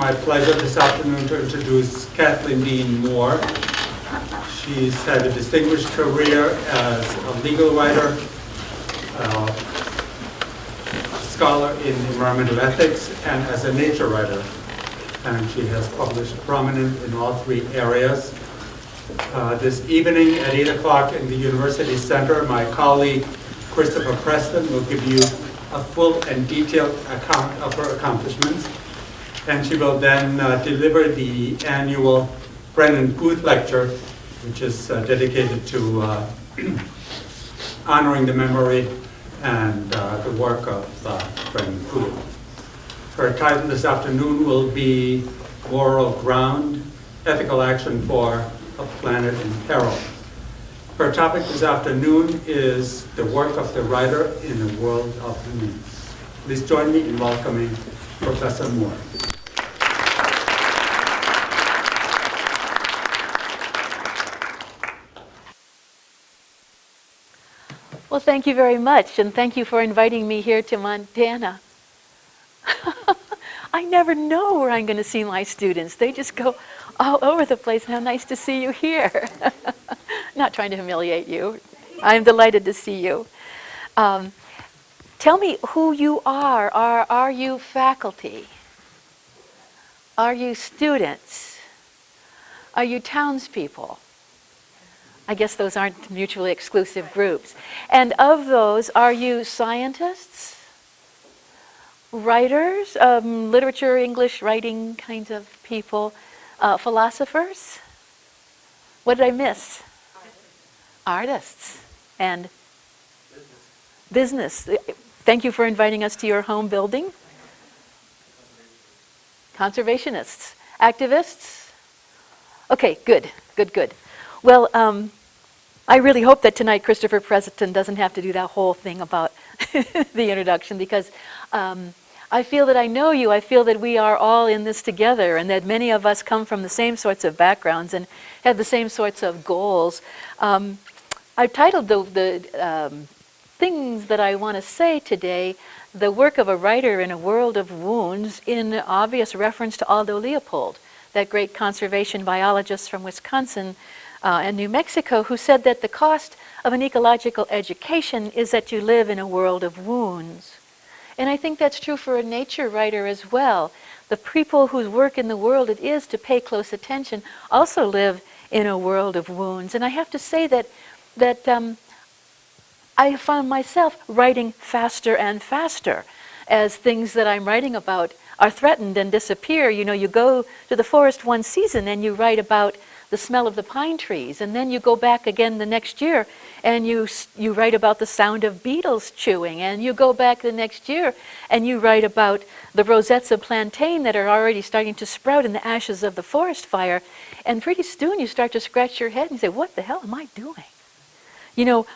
my pleasure this afternoon to introduce Kathleen Dean Moore. She's had a distinguished career as a legal writer, a scholar in environmental ethics, and as a nature writer. And she has published prominent in all three areas. This evening at 8 o'clock in the University Center, my colleague Christopher Preston will give you a full and detailed account of her accomplishments. And she will then deliver the annual Brennan Booth Lecture, which is dedicated to honoring the memory and the work of Brennan Booth. Her title this afternoon will be Moral Ground, Ethical Action for a Planet in Peril. Her topic this afternoon is the work of the writer in a world of wounds. Please join me in welcoming Professor Moore. Well, thank you very much, and thank you for inviting me here to Montana. I never know where I'm going to see my students. They just go all over the place, and how nice to see you here. Not trying to humiliate you. I'm delighted to see you. Tell me who you are. Are you faculty? Are you students? Are you townspeople? I guess those aren't mutually exclusive groups. And of those, are you scientists? Writers, literature, English writing kinds of people, philosophers? What did I miss? Artists and business. Thank you for inviting us to your home building. Conservationists, activists. Okay, good. Well, I really hope that tonight Christopher Preston doesn't have to do that whole thing about the introduction, because I feel that I know you. I feel that we are all in this together, and that many of us come from the same sorts of backgrounds and have the same sorts of goals. I've titled the things that I want to say today, The Work of a Writer in a World of Wounds, in obvious reference to Aldo Leopold, that great conservation biologist from Wisconsin and New Mexico, who said that the cost of an ecological education is that you live in a world of wounds. And I think that's true for a nature writer as well. The people whose work in the world it is to pay close attention also live in a world of wounds. And I have to say that I found myself writing faster and faster as things that I'm writing about are threatened and disappear. You know, you go to the forest one season and you write about the smell of the pine trees, and then you go back again the next year and you write about the sound of beetles chewing, and you go back the next year and you write about the rosettes of plantain that are already starting to sprout in the ashes of the forest fire, and pretty soon you start to scratch your head and say, what the hell am I doing? You know,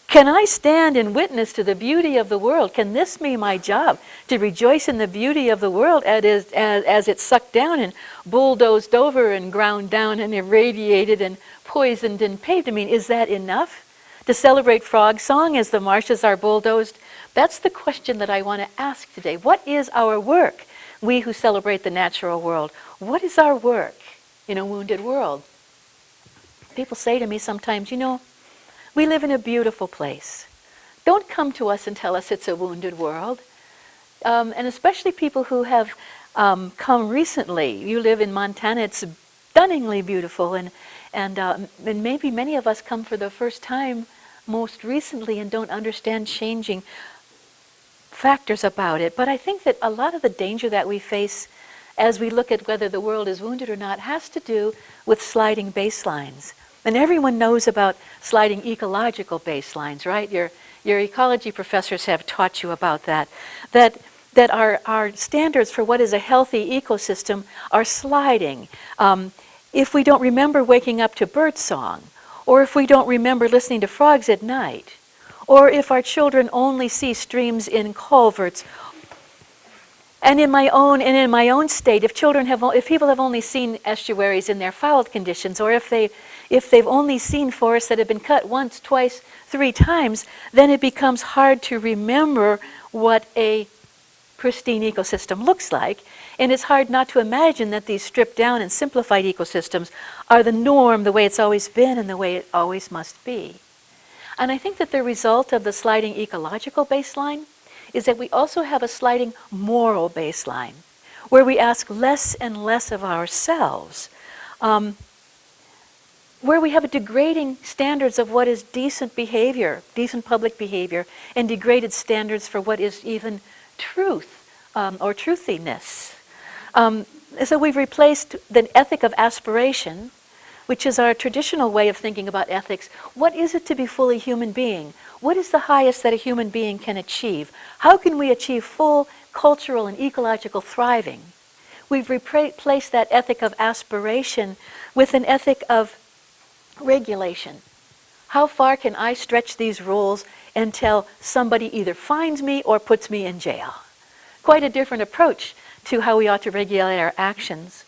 can I stand and witness to the beauty of the world? Can this be my job, to rejoice in the beauty of the world as it's sucked down and bulldozed over and ground down and irradiated and poisoned and paved? I mean, is that enough? To celebrate frog song as the marshes are bulldozed? That's the question that I want to ask today. What is our work? We who celebrate the natural world. What is our work in a wounded world? People say to me sometimes, you know, we live in a beautiful place. Don't come to us and tell us it's a wounded world. And especially people who have come recently. You live in Montana, it's stunningly beautiful. And maybe many of us come for the first time most recently and don't understand changing factors about it. But I think that a lot of the danger that we face as we look at whether the world is wounded or not has to do with sliding baselines. And everyone knows about sliding ecological baselines, right? Your ecology professors have taught you about that. That our standards for what is a healthy ecosystem are sliding. If we don't remember waking up to bird song, or if we don't remember listening to frogs at night, or if our children only see streams in culverts, and in my own state, if people have only seen estuaries in their foul conditions, or if they've only seen forests that have been cut once, twice, 3 times, then it becomes hard to remember what a pristine ecosystem looks like. And it's hard not to imagine that these stripped down and simplified ecosystems are the norm, the way it's always been and the way it always must be. And I think that the result of the sliding ecological baseline is that we also have a sliding moral baseline, where we ask less and less of ourselves, where we have a degrading standards of what is decent behavior, decent public behavior, and degraded standards for what is even truth or truthiness. So we've replaced the ethic of aspiration, which is our traditional way of thinking about ethics. What is it to be fully human being? What is the highest that a human being can achieve? How can we achieve full cultural and ecological thriving? We've replaced that ethic of aspiration with an ethic of regulation. How far can I stretch these rules until somebody either finds me or puts me in jail? Quite a different approach to how we ought to regulate our actions.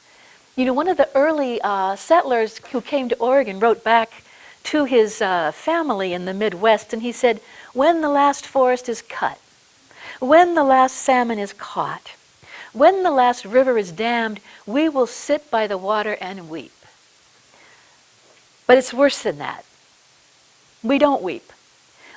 You know, one of the early settlers who came to Oregon wrote back to his family in the Midwest, and he said, when the last forest is cut, when the last salmon is caught, when the last river is dammed, we will sit by the water and weep. But it's worse than that. We don't weep.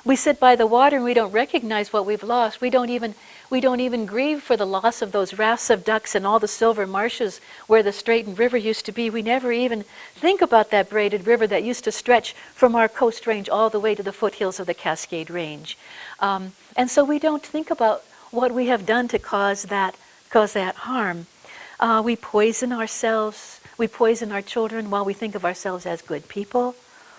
We sit by the water and we don't recognize what we've lost. We don't even grieve for the loss of those rafts of ducks and all the silver marshes where the straightened river used to be. We never even think about that braided river that used to stretch from our coast range all the way to the foothills of the Cascade Range. And so we don't think about what we have done to cause that harm. We poison ourselves. We poison our children while we think of ourselves as good people.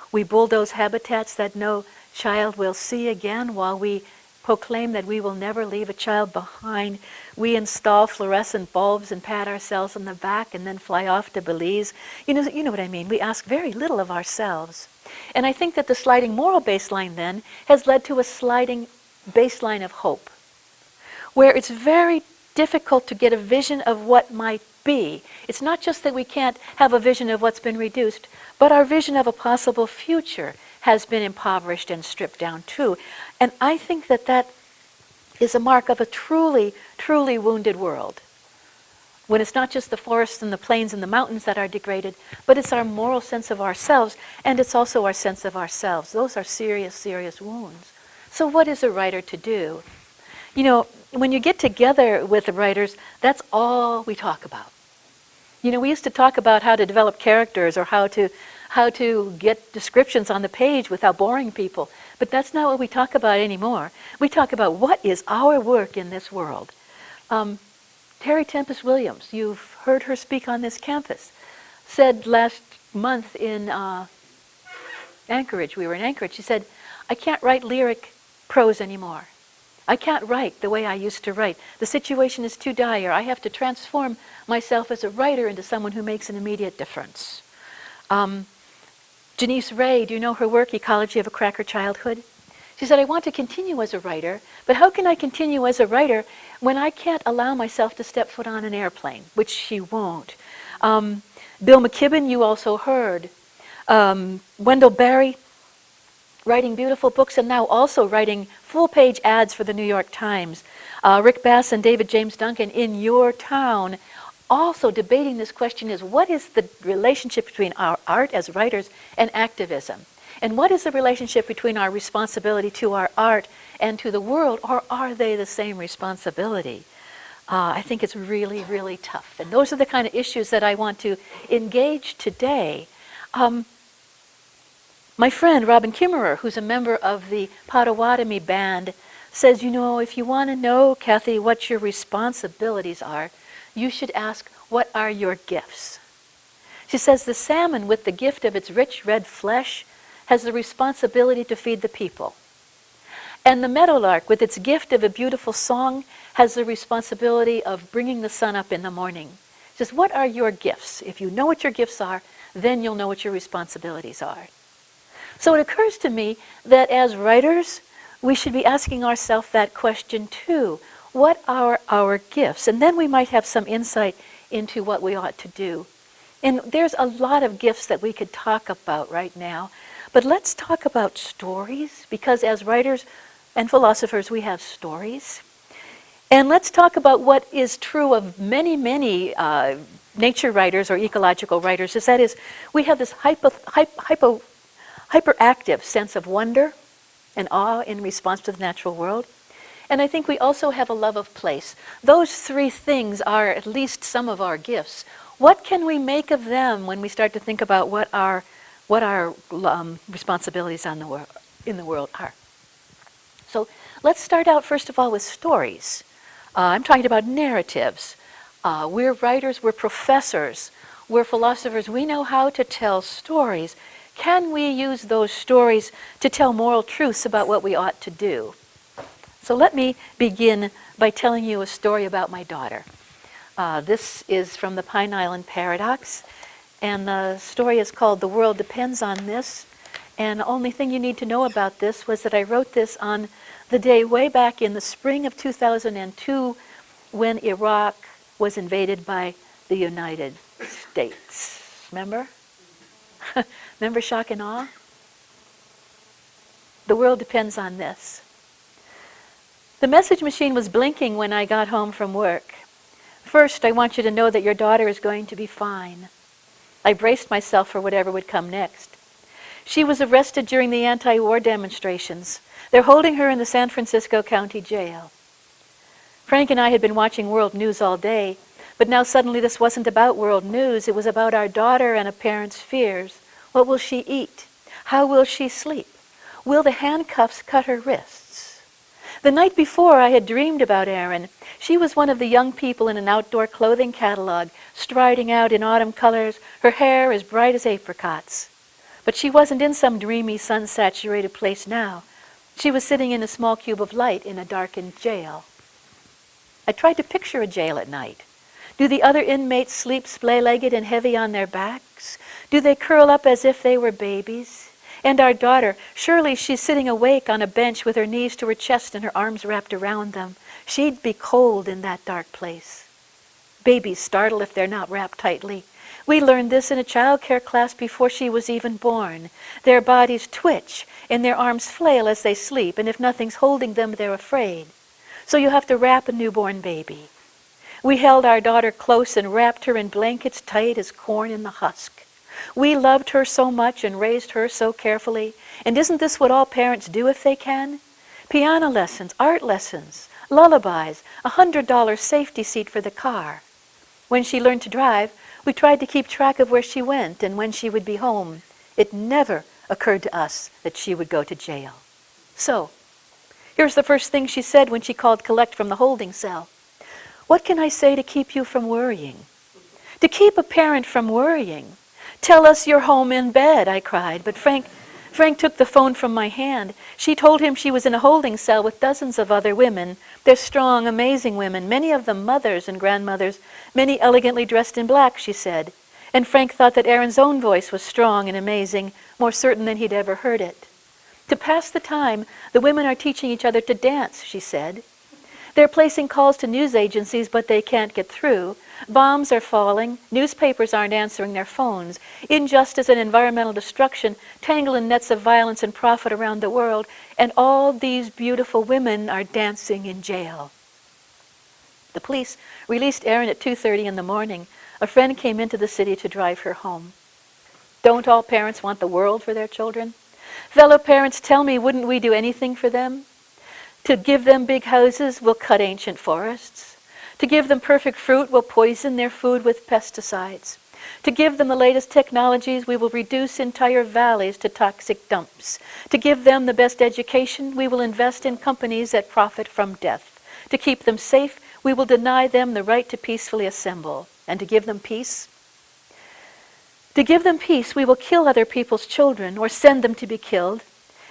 We bulldoze habitats that no child will see again while we proclaim that we will never leave a child behind. We install fluorescent bulbs and pat ourselves on the back and then fly off to Belize. You know what I mean? We ask very little of ourselves. And I think that the sliding moral baseline then has led to a sliding baseline of hope, where it's very difficult to get a vision of what might be. It's not just that we can't have a vision of what's been reduced, but our vision of a possible future has been impoverished and stripped down too. And I think that that is a mark of a truly, truly wounded world. When it's not just the forests and the plains and the mountains that are degraded, but it's our moral sense of ourselves, and it's also our sense of ourselves. Those are serious, serious wounds. So what is a writer to do? You know, when you get together with the writers, that's all we talk about. You know, we used to talk about how to develop characters or how to get descriptions on the page without boring people. But that's not what we talk about anymore. We talk about what is our work in this world. Terry Tempest Williams, you've heard her speak on this campus, said last month in Anchorage, we were in Anchorage, she said, I can't write lyric prose anymore. I can't write the way I used to write. The situation is too dire. I have to transform myself as a writer into someone who makes an immediate difference. Janice Ray, do you know her work, Ecology of a Cracker Childhood? She said, I want to continue as a writer, but how can I continue as a writer when I can't allow myself to step foot on an airplane, which she won't. Bill McKibben, you also heard. Wendell Berry, writing beautiful books and now also writing full-page ads for the New York Times. Rick Bass and David James Duncan in your town also debating this question is what is the relationship between our art as writers and activism? And what is the relationship between our responsibility to our art and to the world, or are they the same responsibility? I think it's really, really tough. And those are the kind of issues that I want to engage today. My friend, Robin Kimmerer, who's a member of the Potawatomi Band, says, you know, if you want to know, Kathy, what your responsibilities are, you should ask, what are your gifts? She says, the salmon with the gift of its rich red flesh has the responsibility to feed the people. And the meadowlark with its gift of a beautiful song has the responsibility of bringing the sun up in the morning. She says, what are your gifts? If you know what your gifts are, then you'll know what your responsibilities are. So it occurs to me that as writers, we should be asking ourselves that question too. What are our gifts? And then we might have some insight into what we ought to do. And there's a lot of gifts that we could talk about right now. But let's talk about stories, because as writers and philosophers, we have stories. And let's talk about what is true of many, many nature writers or ecological writers, is that is we have this hyperactive sense of wonder and awe in response to the natural world. And I think we also have a love of place. Those three things are at least some of our gifts. What can we make of them when we start to think about what our responsibilities in the world are? So let's start out first of all with stories. I'm talking about narratives. We're writers, we're professors, we're philosophers. We know how to tell stories. Can we use those stories to tell moral truths about what we ought to do? So let me begin by telling you a story about my daughter. This is from the Pine Island Paradox, and the story is called The World Depends on This. And the only thing you need to know about this was that I wrote this on the day way back in the spring of 2002 when Iraq was invaded by the United States. Remember? Remember shock and awe? The world depends on this. The message machine was blinking when I got home from work. First, I want you to know that your daughter is going to be fine. I braced myself for whatever would come next. She was arrested during the anti-war demonstrations. They're holding her in the San Francisco County Jail. Frank and I had been watching world news all day, but now suddenly this wasn't about world news. It was about our daughter and a parent's fears. What will she eat? How will she sleep? Will the handcuffs cut her wrists? The night before, I had dreamed about Erin. She was one of the young people in an outdoor clothing catalog, striding out in autumn colors, her hair as bright as apricots. But she wasn't in some dreamy, sun-saturated place now. She was sitting in a small cube of light in a darkened jail. I tried to picture a jail at night. Do the other inmates sleep splay-legged and heavy on their backs? Do they curl up as if they were babies? And our daughter, surely she's sitting awake on a bench with her knees to her chest and her arms wrapped around them. She'd be cold in that dark place. Babies startle if they're not wrapped tightly. We learned this in a child care class before she was even born. Their bodies twitch and their arms flail as they sleep, and if nothing's holding them, they're afraid. So you have to wrap a newborn baby. We held our daughter close and wrapped her in blankets tight as corn in the husk. We loved her so much and raised her so carefully. And isn't this what all parents do if they can? Piano lessons, art lessons, lullabies, $100 safety seat for the car. When she learned to drive, we tried to keep track of where she went and when she would be home. It never occurred to us that she would go to jail. So, here's the first thing she said when she called collect from the holding cell. What can I say to keep you from worrying? To keep a parent from worrying. Tell us you're home in bed, I cried. But Frank took the phone from my hand. She told him she was in a holding cell with dozens of other women. They're strong, amazing women, many of them mothers and grandmothers, many elegantly dressed in black, she said. And Frank thought that Erin's own voice was strong and amazing, more certain than he'd ever heard it. To pass the time, the women are teaching each other to dance, she said. They're placing calls to news agencies, but they can't get through. Bombs are falling. Newspapers aren't answering their phones. Injustice and environmental destruction tangle in nets of violence and profit around the world. And all these beautiful women are dancing in jail. The police released Erin at 2:30 in the morning. A friend came into the city to drive her home. Don't all parents want the world for their children? Fellow parents, tell me, wouldn't we do anything for them? To give them big houses, we'll cut ancient forests. To give them perfect fruit, we'll poison their food with pesticides. To give them the latest technologies, we will reduce entire valleys to toxic dumps. To give them the best education, we will invest in companies that profit from death. To keep them safe, we will deny them the right to peacefully assemble. And to give them peace? To give them peace, we will kill other people's children or send them to be killed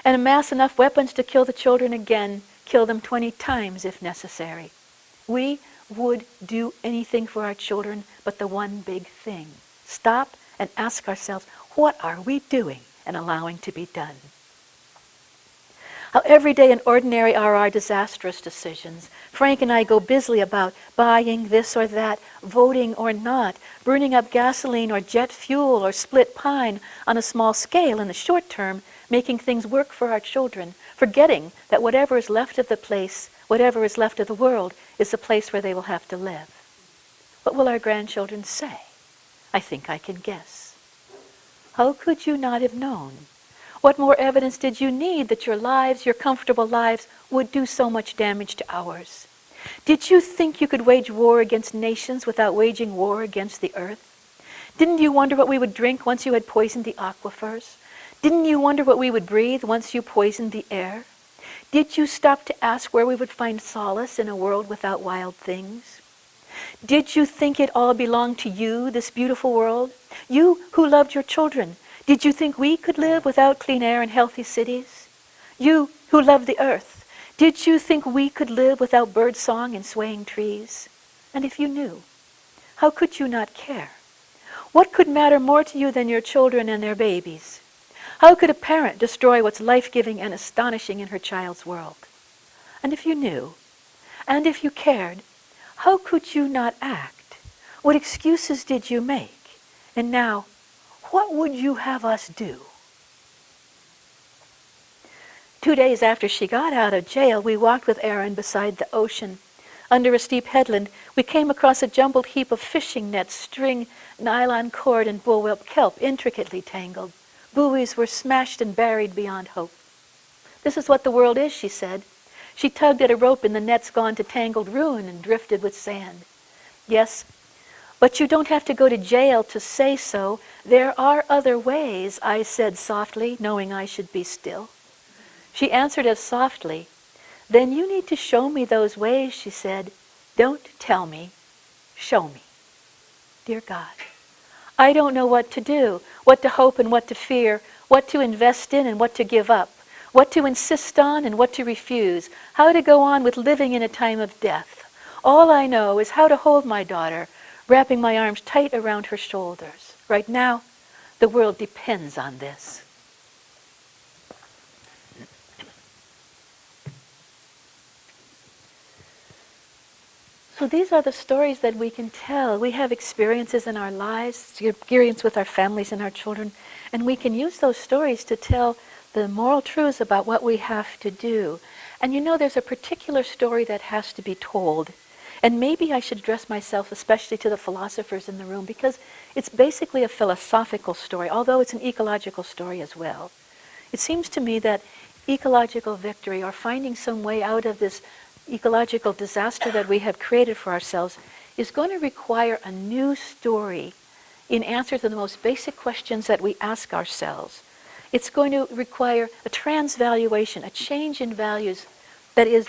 and amass enough weapons to kill the children again, kill them 20 times if necessary. We would do anything for our children but the one big thing. Stop and ask ourselves, what are we doing and allowing to be done? How everyday and ordinary are our disastrous decisions. Frank and I go busily about buying this or that, voting or not, burning up gasoline or jet fuel or split pine on a small scale in the short term, making things work for our children, forgetting that whatever is left of the place whatever is left of the world is the place where they will have to live. What will our grandchildren say? I think I can guess. How could you not have known? What more evidence did you need that your lives, your comfortable lives, would do so much damage to ours? Did you think you could wage war against nations without waging war against the earth? Didn't you wonder what we would drink once you had poisoned the aquifers? Didn't you wonder what we would breathe once you poisoned the air? Did you stop to ask where we would find solace in a world without wild things? Did you think it all belonged to you, this beautiful world? You who loved your children, did you think we could live without clean air and healthy cities? You who loved the earth, did you think we could live without bird song and swaying trees? And if you knew, how could you not care? What could matter more to you than your children and their babies? How could a parent destroy what's life-giving and astonishing in her child's world? And if you knew, and if you cared, how could you not act? What excuses did you make? And now, what would you have us do? 2 days after she got out of jail, we walked with Aaron beside the ocean. Under a steep headland, we came across a jumbled heap of fishing nets, string, nylon cord, and bullwhip kelp, intricately tangled. Buoys were smashed and buried beyond hope. This is what the world is, she said. She tugged at a rope and the net's gone to tangled ruin and drifted with sand. Yes, but you don't have to go to jail to say so. There are other ways, I said softly, knowing I should be still. She answered as softly, then you need to show me those ways, she said. Don't tell me, show me. Dear God, I don't know what to do, what to hope and what to fear, what to invest in and what to give up, what to insist on and what to refuse, how to go on with living in a time of death. All I know is how to hold my daughter, wrapping my arms tight around her shoulders. Right now, the world depends on this. So these are the stories that we can tell. We have experiences in our lives, experience with our families and our children, and we can use those stories to tell the moral truths about what we have to do. And you know, there's a particular story that has to be told. And maybe I should address myself especially to the philosophers in the room, because it's basically a philosophical story, although it's an ecological story as well. It seems to me that ecological victory, or finding some way out of this ecological disaster that we have created for ourselves, is going to require a new story in answer to the most basic questions that we ask ourselves. It's going to require a transvaluation, a change in values that is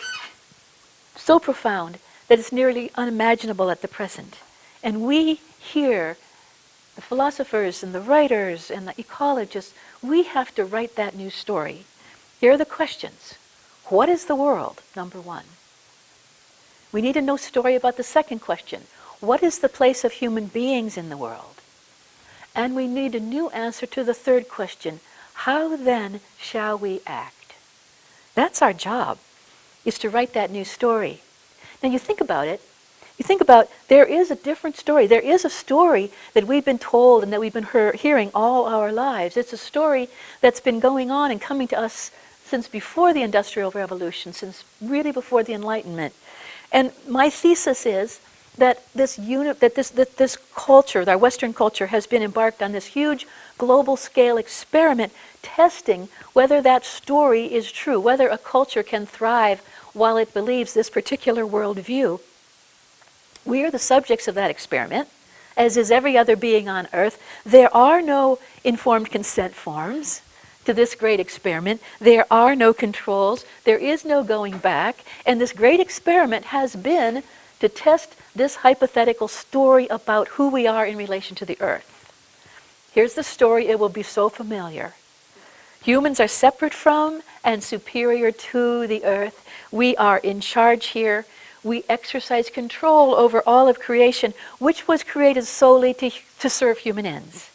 so profound that it's nearly unimaginable at the present. And we here, the philosophers and the writers and the ecologists, we have to write that new story. Here are the questions. What is the world? Number one. We need to know a story about the second question. What is the place of human beings in the world? And we need a new answer to the third question. How then shall we act? That's our job, is to write that new story. Now you think about it. You think about, there is a different story. There is a story that we've been told and that we've been hearing all our lives. It's a story that's been going on and coming to us since before the Industrial Revolution, since really before the Enlightenment. And my thesis is that this culture, our Western culture, has been embarked on this huge global scale experiment testing whether that story is true, whether a culture can thrive while it believes this particular worldview. We are the subjects of that experiment, as is every other being on earth. There are no informed consent forms to this great experiment. There are no controls. There is no going back. And this great experiment has been to test this hypothetical story about who we are in relation to the earth. Here's the story. It will be so familiar. Humans are separate from and superior to the earth. We are in charge here. We exercise control over all of creation, which was created solely to serve human ends.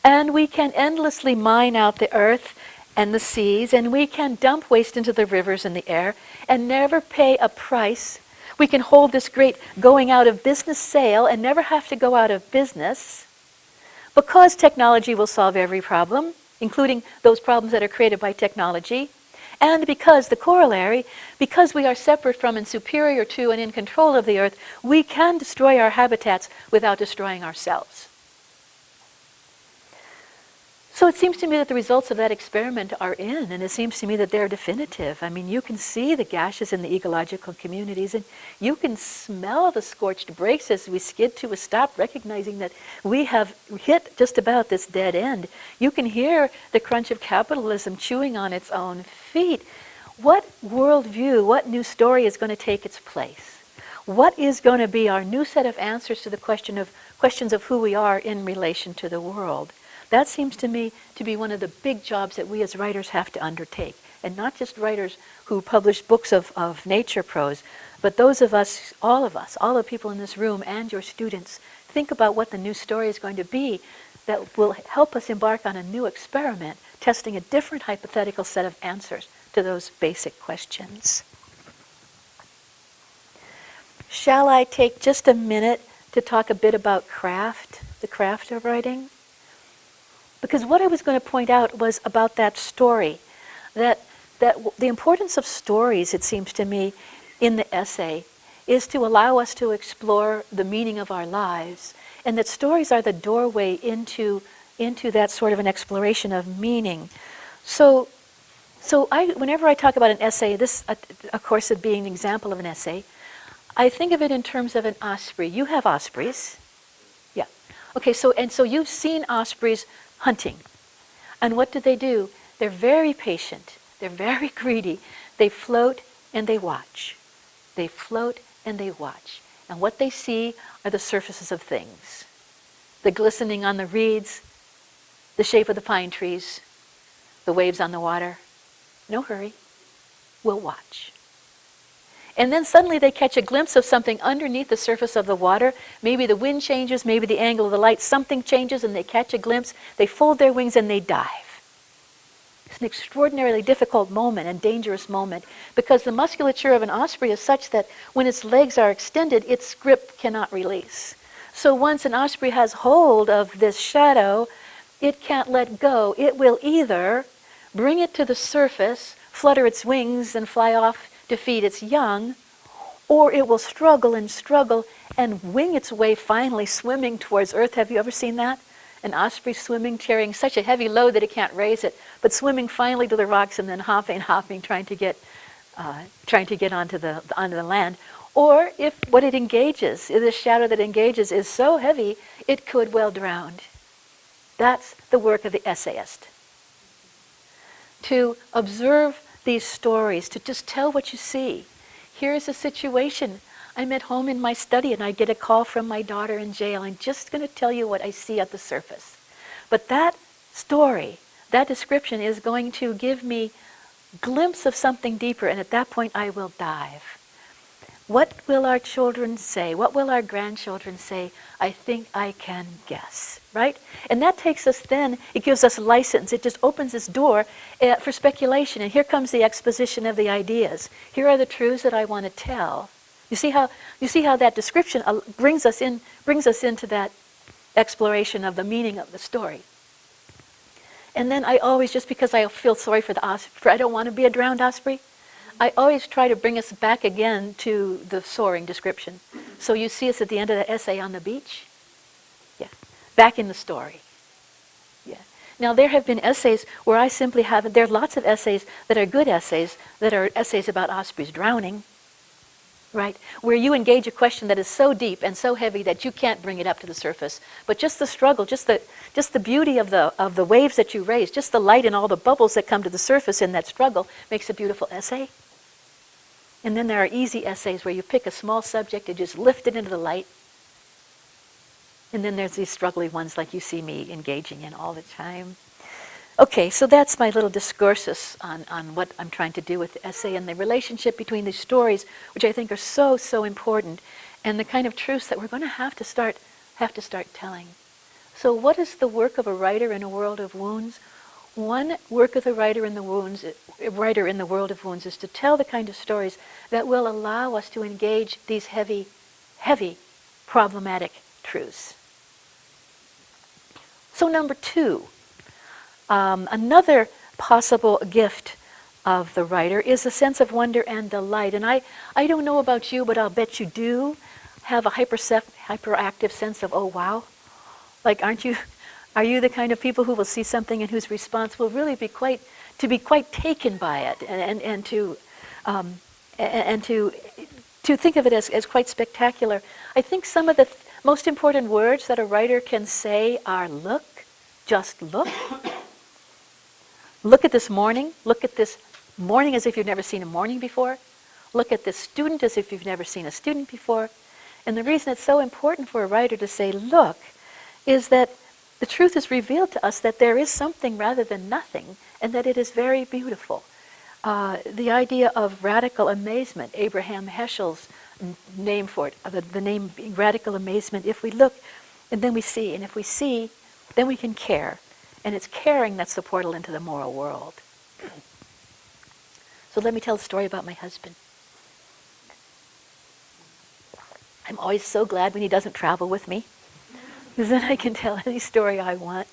And we can endlessly mine out the earth and the seas, and we can dump waste into the rivers and the air and never pay a price. We can hold this great going out of business sale and never have to go out of business, because technology will solve every problem, including those problems that are created by technology. And because, the corollary, because we are separate from and superior to and in control of the earth, we can destroy our habitats without destroying ourselves. So it seems to me that the results of that experiment are in, and it seems to me that they're definitive. I mean, you can see the gashes in the ecological communities, and you can smell the scorched brakes as we skid to a stop, recognizing that we have hit just about this dead end. You can hear the crunch of capitalism chewing on its own feet. What worldview, what new story is going to take its place? What is going to be our new set of answers to the questions of who we are in relation to the world? That seems to me to be one of the big jobs that we as writers have to undertake. And not just writers who publish books of nature prose, but those of us, all the people in this room and your students, think about what the new story is going to be that will help us embark on a new experiment, testing a different hypothetical set of answers to those basic questions. Shall I take just a minute to talk a bit about craft, the craft of writing? Because what I was going to point out was about that story, that the importance of stories, it seems to me, in the essay, is to allow us to explore the meaning of our lives, and that stories are the doorway into that sort of an exploration of meaning. So whenever I talk about an essay, this, of course, it being an example of an essay, I think of it in terms of an osprey. You have ospreys. Yeah. Okay, so you've seen ospreys hunting. And what do? They're very patient. They're very greedy. They float and they watch. They float and they watch. And what they see are the surfaces of things. The glistening on the reeds, the shape of the pine trees, the waves on the water. No hurry. We'll watch. And then suddenly they catch a glimpse of something underneath the surface of the water. Maybe the wind changes, maybe the angle of the light, something changes and they catch a glimpse. They fold their wings and they dive. It's an extraordinarily difficult moment and dangerous moment because the musculature of an osprey is such that when its legs are extended, its grip cannot release. So once an osprey has hold of this shadow, it can't let go. It will either bring it to the surface, flutter its wings and fly off to feed its young, or it will struggle and wing its way finally swimming towards earth. Have you ever seen that? An osprey swimming, carrying such a heavy load that it can't raise it, but swimming finally to the rocks and then hopping, trying to get onto the land. Or if what it engages, the shadow that engages is so heavy, it could well drown. That's the work of the essayist. To observe these stories, to just tell what you see. Here's a situation. I'm at home in my study and I get a call from my daughter in jail. I'm just going to tell you what I see at the surface. But that story, that description is going to give me a glimpse of something deeper, and at that point I will dive. What will our children say? What will our grandchildren say? I think I can guess, right? And that takes us then, it gives us license. It just opens this door for speculation. And here comes the exposition of the ideas. Here are the truths that I want to tell. You see how that description brings us into that exploration of the meaning of the story. And then I always, just because I feel sorry for the osprey, I don't want to be a drowned osprey, I always try to bring us back again to the soaring description. So you see us at the end of the essay on the beach. Yeah, back in the story. Yeah. Now there have been essays where I simply haven't, there are lots of essays that are good essays, that are essays about ospreys drowning, right? Where you engage a question that is so deep and so heavy that you can't bring it up to the surface. But just the struggle, just the beauty of the waves that you raise, just the light and all the bubbles that come to the surface in that struggle makes a beautiful essay. And then there are easy essays where you pick a small subject and just lift it into the light. And then there's these struggling ones like you see me engaging in all the time. Okay, so that's my little discourses on what I'm trying to do with the essay and the relationship between these stories, which I think are so, so important, and the kind of truths that we're going to have to start telling. So what is the work of a writer in a world of wounds? One work of the writer in the world of wounds is to tell the kind of stories that will allow us to engage these heavy, heavy, problematic truths. So number two, another possible gift of the writer is a sense of wonder and delight. And I don't know about you, but I'll bet you do have a hyperactive sense of, oh, wow. Like, are you the kind of people who will see something and whose response will really be quite taken by it and to think of it as quite spectacular? I think some of the most important words that a writer can say are look, just look. Look at this morning. Look at this morning as if you've never seen a morning before. Look at this student as if you've never seen a student before. And the reason it's so important for a writer to say look is that the truth is revealed to us that there is something rather than nothing, and that it is very beautiful. The idea of radical amazement, Abraham Heschel's name for it, the name being radical amazement. If we look, and then we see, and if we see, then we can care. And it's caring that's the portal into the moral world. So let me tell a story about my husband. I'm always so glad when he doesn't travel with me, because then I can tell any story I want.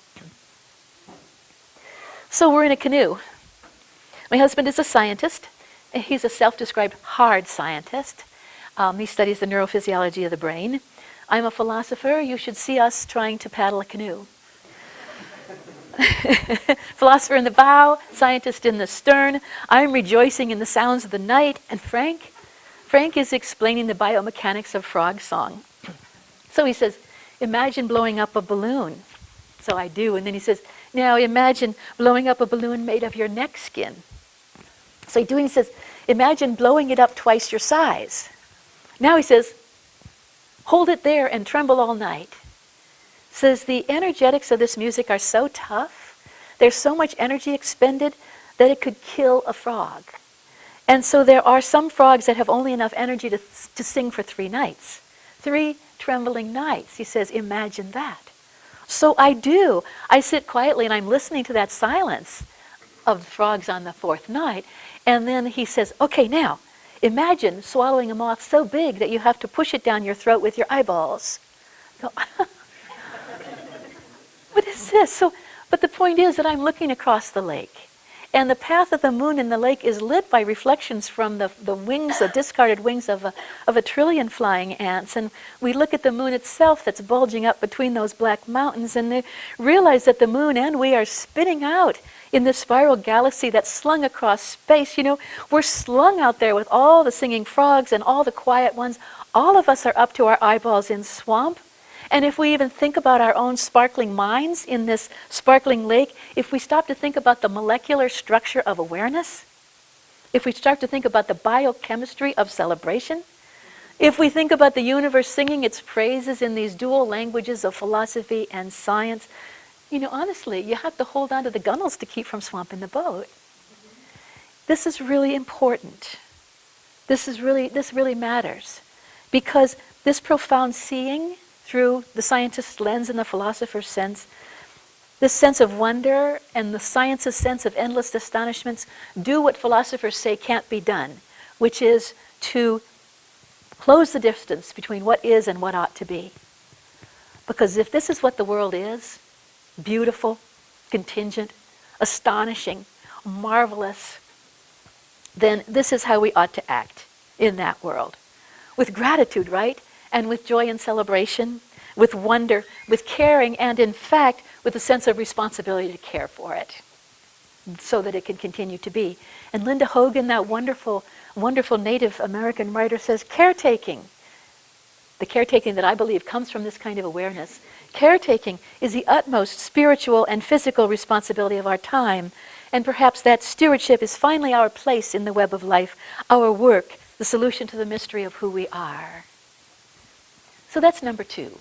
So we're in a canoe. My husband is a scientist. He's a self-described hard scientist. He studies the neurophysiology of the brain. I'm a philosopher. You should see us trying to paddle a canoe. Philosopher in the bow, scientist in the stern. I'm rejoicing in the sounds of the night. And Frank is explaining the biomechanics of frog song. So he says, imagine blowing up a balloon. So I do. And then he says, now imagine blowing up a balloon made of your neck skin. So he says, imagine blowing it up twice your size. Now he says, hold it there and tremble all night. Says the energetics of this music are so tough, there's so much energy expended that it could kill a frog. And so there are some frogs that have only enough energy to sing for 3 nights. 3 trembling nights. He says, imagine that. So I do. I sit quietly and I'm listening to that silence of the frogs on the 4th night. And then he says, okay, now, imagine swallowing a moth so big that you have to push it down your throat with your eyeballs. So, what is this? But the point is that I'm looking across the lake. And the path of the moon in the lake is lit by reflections from the wings, the discarded wings of a trillion flying ants. And we look at the moon itself that's bulging up between those black mountains and realize that the moon and we are spinning out in this spiral galaxy that's slung across space. You know, we're slung out there with all the singing frogs and all the quiet ones. All of us are up to our eyeballs in swamp. And if we even think about our own sparkling minds in this sparkling lake, if we stop to think about the molecular structure of awareness, if we start to think about the biochemistry of celebration, if we think about the universe singing its praises in these dual languages of philosophy and science, you know, honestly, you have to hold on to the gunnels to keep from swamping the boat. This is really important. This really matters, because this profound seeing through the scientist's lens and the philosopher's sense, this sense of wonder and the science's sense of endless astonishments do what philosophers say can't be done, which is to close the distance between what is and what ought to be. Because if this is what the world is, beautiful, contingent, astonishing, marvelous, then this is how we ought to act in that world. With gratitude, right? And with joy and celebration, with wonder, with caring, and in fact, with a sense of responsibility to care for it so that it can continue to be. And Linda Hogan, that wonderful, wonderful Native American writer, says caretaking, the caretaking that I believe comes from this kind of awareness, caretaking is the utmost spiritual and physical responsibility of our time. And perhaps that stewardship is finally our place in the web of life, our work, the solution to the mystery of who we are. So that's number 2.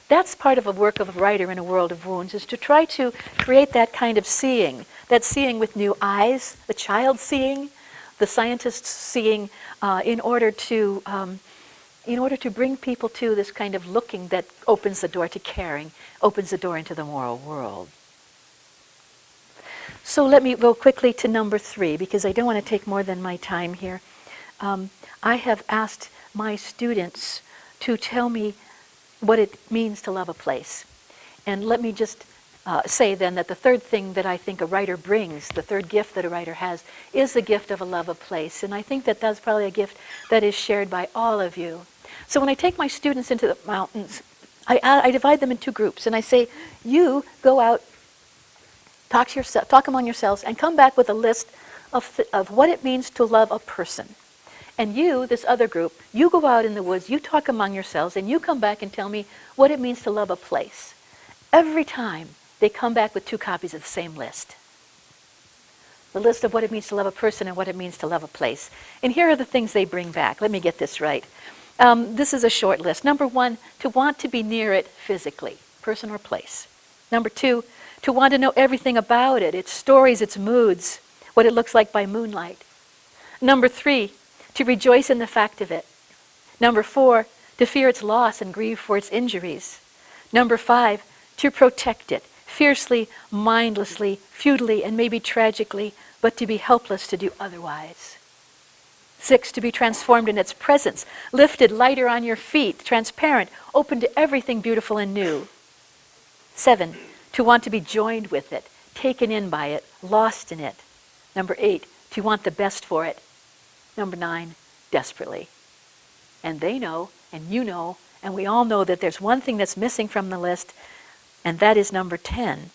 That's part of a work of a writer in a world of wounds, is to try to create that kind of seeing, that seeing with new eyes, the child seeing, the scientist seeing, in order to bring people to this kind of looking that opens the door to caring, opens the door into the moral world. So let me go quickly to number 3, because I don't want to take more than my time here. I have asked my students to tell me what it means to love a place. And let me just say then that the third thing that I think a writer brings, the third gift that a writer has, is the gift of a love of place. And I think that that's probably a gift that is shared by all of you. So when I take my students into the mountains, I divide them in two groups, and I say, you go out, talk among yourselves, and come back with a list of what it means to love a person. And you, this other group, you go out in the woods, you talk among yourselves, and you come back and tell me what it means to love a place. Every time, they come back with 2 copies of the same list. The list of what it means to love a person and what it means to love a place. And here are the things they bring back. Let me get this right. This is a short list. Number 1, to want to be near it physically, person or place. Number 2, to want to know everything about it, its stories, its moods, what it looks like by moonlight. Number 3, to rejoice in the fact of it. Number 4, to fear its loss and grieve for its injuries. Number 5, to protect it, fiercely, mindlessly, futilely, and maybe tragically, but to be helpless to do otherwise. 6, to be transformed in its presence, lifted, lighter on your feet, transparent, open to everything beautiful and new. 7, to want to be joined with it, taken in by it, lost in it. Number 8, to want the best for it. Number 9, desperately. And they know, and you know, and we all know that there's one thing that's missing from the list, and that is number 10.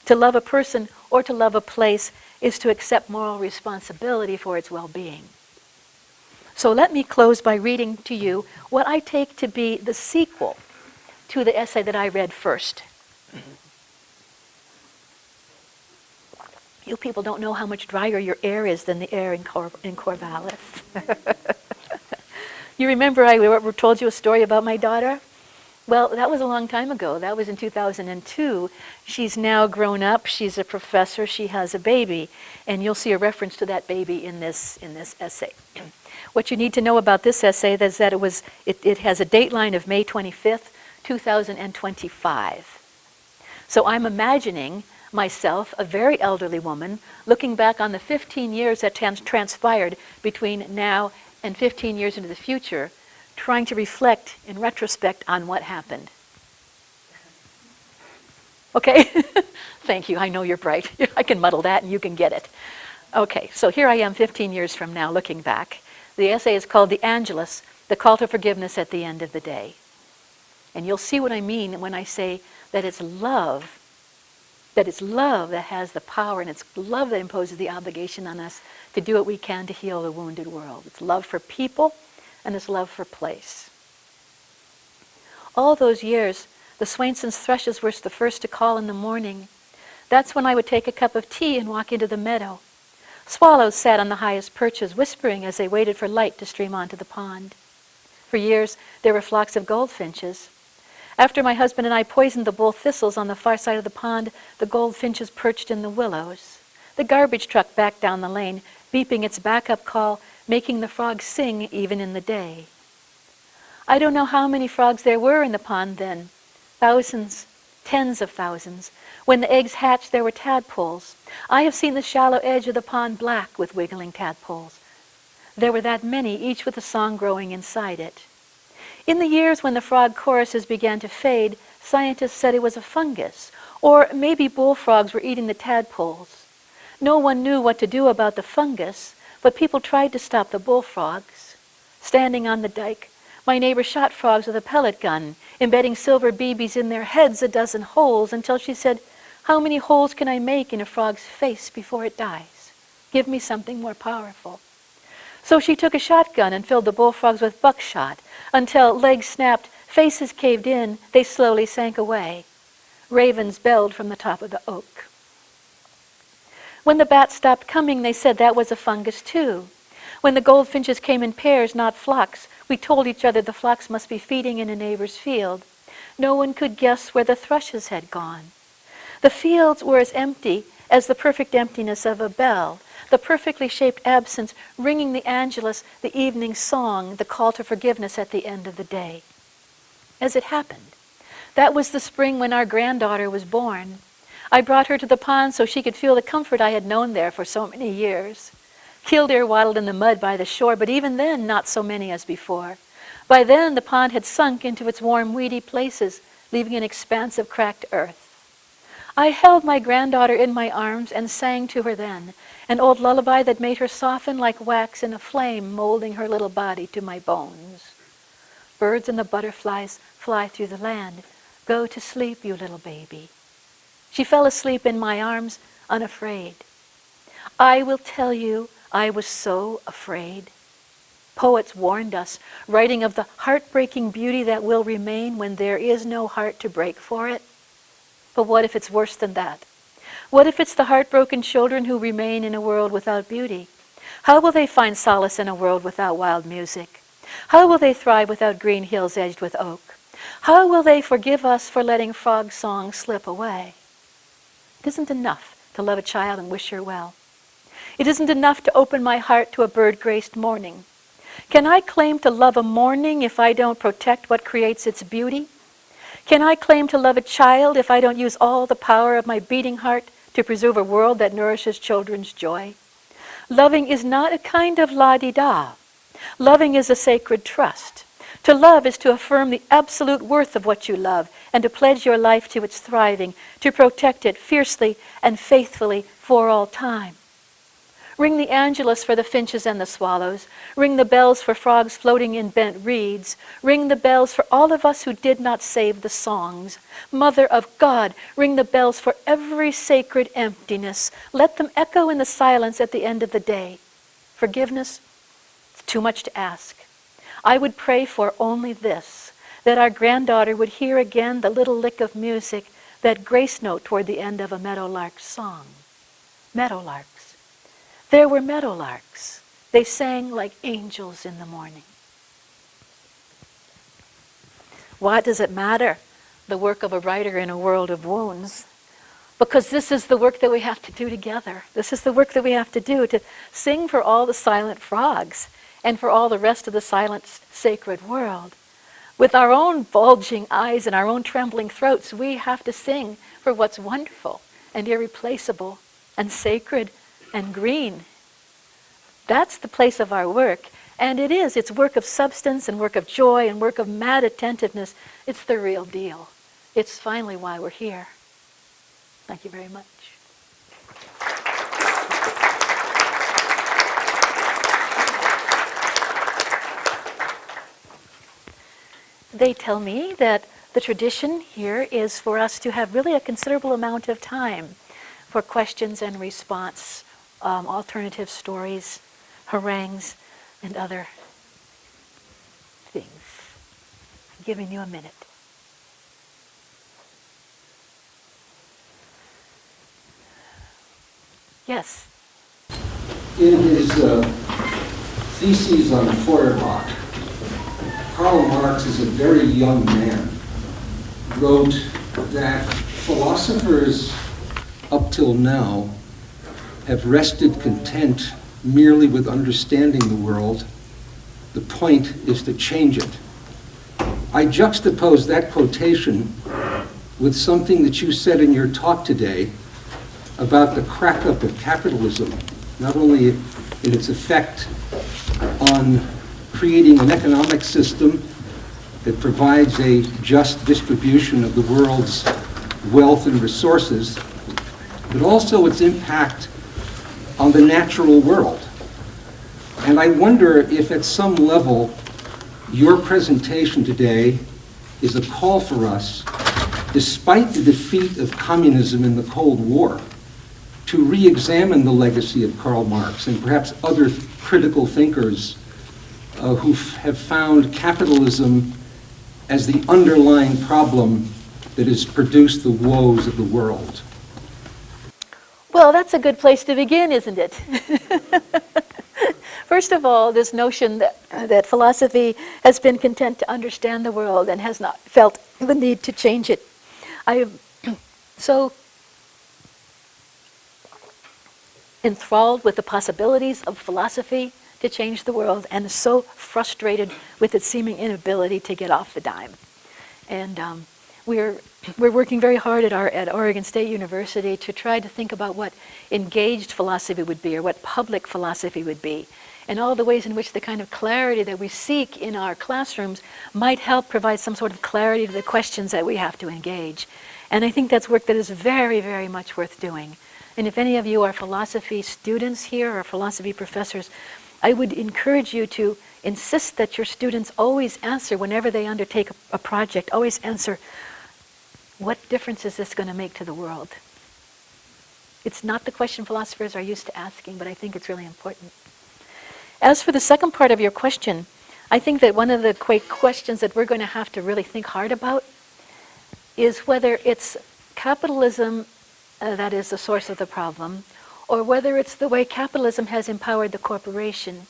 To love a person or to love a place is to accept moral responsibility for its well-being. So let me close by reading to you what I take to be the sequel to the essay that I read first. You people don't know how much drier your air is than the air in Corvallis. You remember I told you a story about my daughter? Well, that was a long time ago. That was in 2002. She's now grown up. She's a professor. She has a baby. And you'll see a reference to that baby in this essay. What you need to know about this essay is that it has a dateline of May 25th, 2025. So I'm imagining myself, a very elderly woman, looking back on the 15 years that transpired between now and 15 years into the future, trying to reflect in retrospect on what happened. Okay? Thank you. I know you're bright. I can muddle that and you can get it. Okay, so here I am 15 years from now looking back. The essay is called The Angelus, the Call to Forgiveness at the End of the Day. And you'll see what I mean when I say that it's love that has the power, and it's love that imposes the obligation on us to do what we can to heal the wounded world. It's love for people, and it's love for place. All those years, the Swainson's thrushes were the first to call in the morning. That's when I would take a cup of tea and walk into the meadow. Swallows sat on the highest perches, whispering as they waited for light to stream onto the pond. For years, there were flocks of goldfinches. After my husband and I poisoned the bull thistles on the far side of the pond, the goldfinches perched in the willows. The garbage truck backed down the lane, beeping its backup call, making the frogs sing even in the day. I don't know how many frogs there were in the pond then. Thousands, tens of thousands. When the eggs hatched, there were tadpoles. I have seen the shallow edge of the pond black with wiggling tadpoles. There were that many, each with a song growing inside it. In the years when the frog choruses began to fade, scientists said it was a fungus, or maybe bullfrogs were eating the tadpoles. No one knew what to do about the fungus, but people tried to stop the bullfrogs. Standing on the dike, my neighbor shot frogs with a pellet gun, embedding silver BBs in their heads 12 holes, until she said, "How many holes can I make in a frog's face before it dies? Give me something more powerful." So she took a shotgun and filled the bullfrogs with buckshot, until legs snapped, faces caved in, they slowly sank away. Ravens belled from the top of the oak. When the bats stopped coming, they said that was a fungus too. When the goldfinches came in pairs, not flocks, we told each other the flocks must be feeding in a neighbor's field. No one could guess where the thrushes had gone. The fields were as empty as the perfect emptiness of a bell, the perfectly shaped absence ringing the Angelus, the evening song, the call to forgiveness at the end of the day. As it happened, that was the spring when our granddaughter was born. I brought her to the pond so she could feel the comfort I had known there for so many years. Killdeer waddled in the mud by the shore, but even then not so many as before. By then the pond had sunk into its warm, weedy places, leaving an expanse of cracked earth. I held my granddaughter in my arms and sang to her then, an old lullaby that made her soften like wax in a flame, molding her little body to my bones. Birds and the butterflies fly through the land. Go to sleep, you little baby. She fell asleep in my arms, unafraid. I will tell you, I was so afraid. Poets warned us, writing of the heartbreaking beauty that will remain when there is no heart to break for it. But what if it's worse than that? What if it's the heartbroken children who remain in a world without beauty? How will they find solace in a world without wild music? How will they thrive without green hills edged with oak? How will they forgive us for letting frog songs slip away? It isn't enough to love a child and wish her well. It isn't enough to open my heart to a bird-graced morning. Can I claim to love a morning if I don't protect what creates its beauty? Can I claim to love a child if I don't use all the power of my beating heart to preserve a world that nourishes children's joy? Loving is not a kind of la-di-da. Loving is a sacred trust. To love is to affirm the absolute worth of what you love and to pledge your life to its thriving, to protect it fiercely and faithfully for all time. Ring the Angelus for the finches and the swallows. Ring the bells for frogs floating in bent reeds. Ring the bells for all of us who did not save the songs. Mother of God, ring the bells for every sacred emptiness. Let them echo in the silence at the end of the day. Forgiveness? It's too much to ask. I would pray for only this, that our granddaughter would hear again the little lick of music, that grace note toward the end of a meadowlark's song. Meadowlarks. There were meadowlarks. They sang like angels in the morning. Why does it matter, the work of a writer in a world of wounds? Because this is the work that we have to do together. This is the work that we have to do, to sing for all the silent frogs and for all the rest of the silent, sacred world. With our own bulging eyes and our own trembling throats, we have to sing for what's wonderful and irreplaceable and sacred and green. That's the place of our work. And it's work of substance and work of joy and work of mad attentiveness. It's the real deal. It's finally why we're here. Thank you very much. They tell me that the tradition here is for us to have really a considerable amount of time for questions and response, alternative stories, harangues, and other things. I'm giving you a minute. Yes. In his theses on Feuerbach, Karl Marx, as a very young man, wrote that philosophers up till now have rested content merely with understanding the world. The point is to change it. I juxtapose that quotation with something that you said in your talk today about the crack-up of capitalism, not only in its effect on creating an economic system that provides a just distribution of the world's wealth and resources, but also its impact on the natural world. And I wonder if at some level your presentation today is a call for us, despite the defeat of communism in the Cold War, to re-examine the legacy of Karl Marx and perhaps other critical thinkers who have found capitalism as the underlying problem that has produced the woes of the world. Well, that's a good place to begin, isn't it? First of all, this notion that philosophy has been content to understand the world and has not felt the need to change it. I am so enthralled with the possibilities of philosophy to change the world and so frustrated with its seeming inability to get off the dime. And we're working very hard at Oregon State University to try to think about what engaged philosophy would be, or what public philosophy would be, and all the ways in which the kind of clarity that we seek in our classrooms might help provide some sort of clarity to the questions that we have to engage. And I think that's work that is very, very much worth doing. And if any of you are philosophy students here or philosophy professors, I would encourage you to insist that your students always answer, whenever they undertake a project, always answer, what difference is this going to make to the world? It's not the question philosophers are used to asking, but I think it's really important. As for the second part of your question, I think that one of the questions that we're going to have to really think hard about is whether it's capitalism that is the source of the problem, or whether it's the way capitalism has empowered the corporation.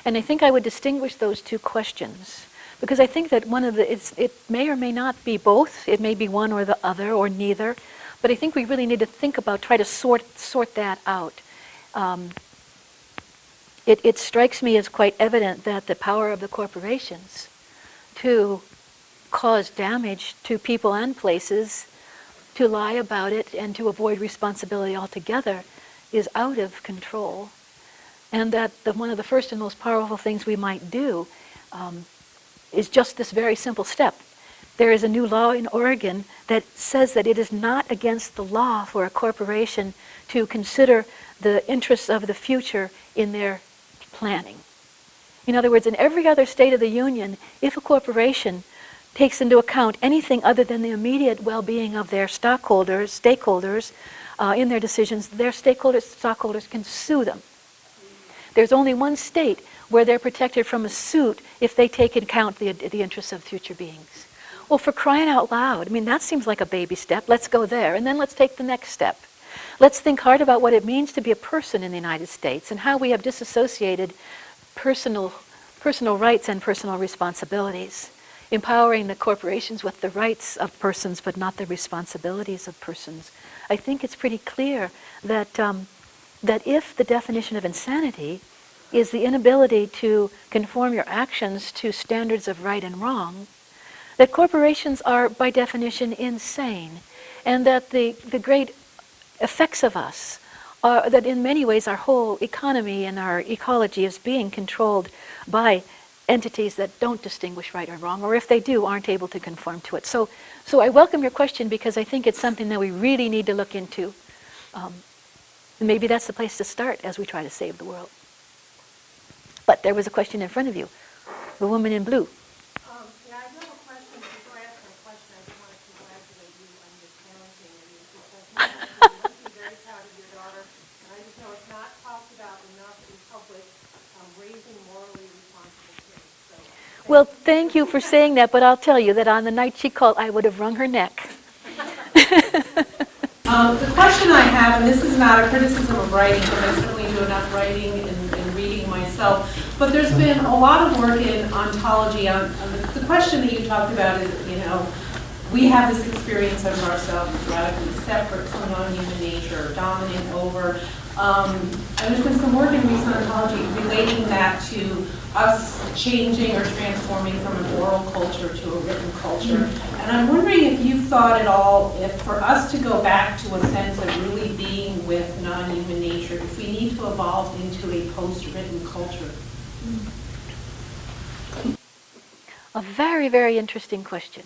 And I think I would distinguish those two questions, because I think that it may or may not be both. It may be one or the other, or neither. But I think we really need to think about, try to sort that out. It strikes me as quite evident that the power of the corporations to cause damage to people and places, to lie about it, and to avoid responsibility altogether is out of control. And that one of the first and most powerful things we might do is just this very simple step. There is a new law in Oregon that says that it is not against the law for a corporation to consider the interests of the future in their planning. In other words, in every other state of the union, if a corporation takes into account anything other than the immediate well-being of their stakeholders in their decisions, their stockholders can sue them. There's only one state where they're protected from a suit if they take into account the interests of future beings. Well, for crying out loud, I mean, that seems like a baby step. Let's go there, and then let's take the next step. Let's think hard about what it means to be a person in the United States and how we have disassociated personal rights and personal responsibilities, empowering the corporations with the rights of persons but not the responsibilities of persons. I think it's pretty clear that that if the definition of insanity is the inability to conform your actions to standards of right and wrong, that corporations are by definition insane, and that the great effects of us are that in many ways our whole economy and our ecology is being controlled by entities that don't distinguish right or wrong, or if they do, aren't able to conform to it. So I welcome your question, because I think it's something that we really need to look into. And maybe that's the place to start as we try to save the world. But there was a question in front of you, the woman in blue. Yeah, I have a question. Before I ask my question, I just want to congratulate you on your parenting and your success. You must be very proud of your daughter. And I just know it's not talked about enough in public, raising morally responsible kids. Well, thank you for saying that, but I'll tell you that on the night she called, I would have wrung her neck. The question I have, and this is not a criticism of writing, because I certainly do enough writing and reading myself, but there's been a lot of work in ontology on the question that you talked about is, we have this experience of ourselves as radically separate from non-human nature, dominant over. And there's been some work in recent ontology relating that to us changing or transforming from an oral culture to a written culture. And I'm wondering if you've thought at all, if for us to go back to a sense of really being with non-human nature, if we need to evolve into a post-written culture. A very, very interesting question.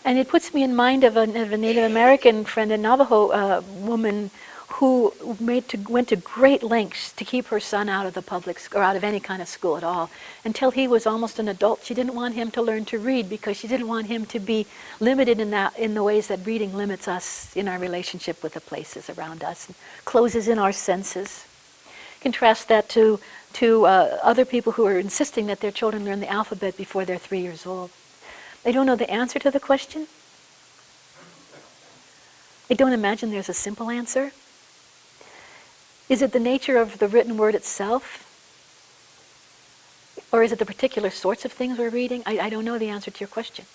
And it puts me in mind of a Native American friend, a Navajo woman who went to great lengths to keep her son out of the public or out of any kind of school at all until he was almost an adult. She didn't want him to learn to read because she didn't want him to be limited in the ways that reading limits us in our relationship with the places around us and closes in our senses. Contrast that to other people who are insisting that their children learn the alphabet before they're 3 years old. They don't know the answer to the question. I don't imagine there's a simple answer. Is it the nature of the written word itself? Or is it the particular sorts of things we're reading? I don't know the answer to your question.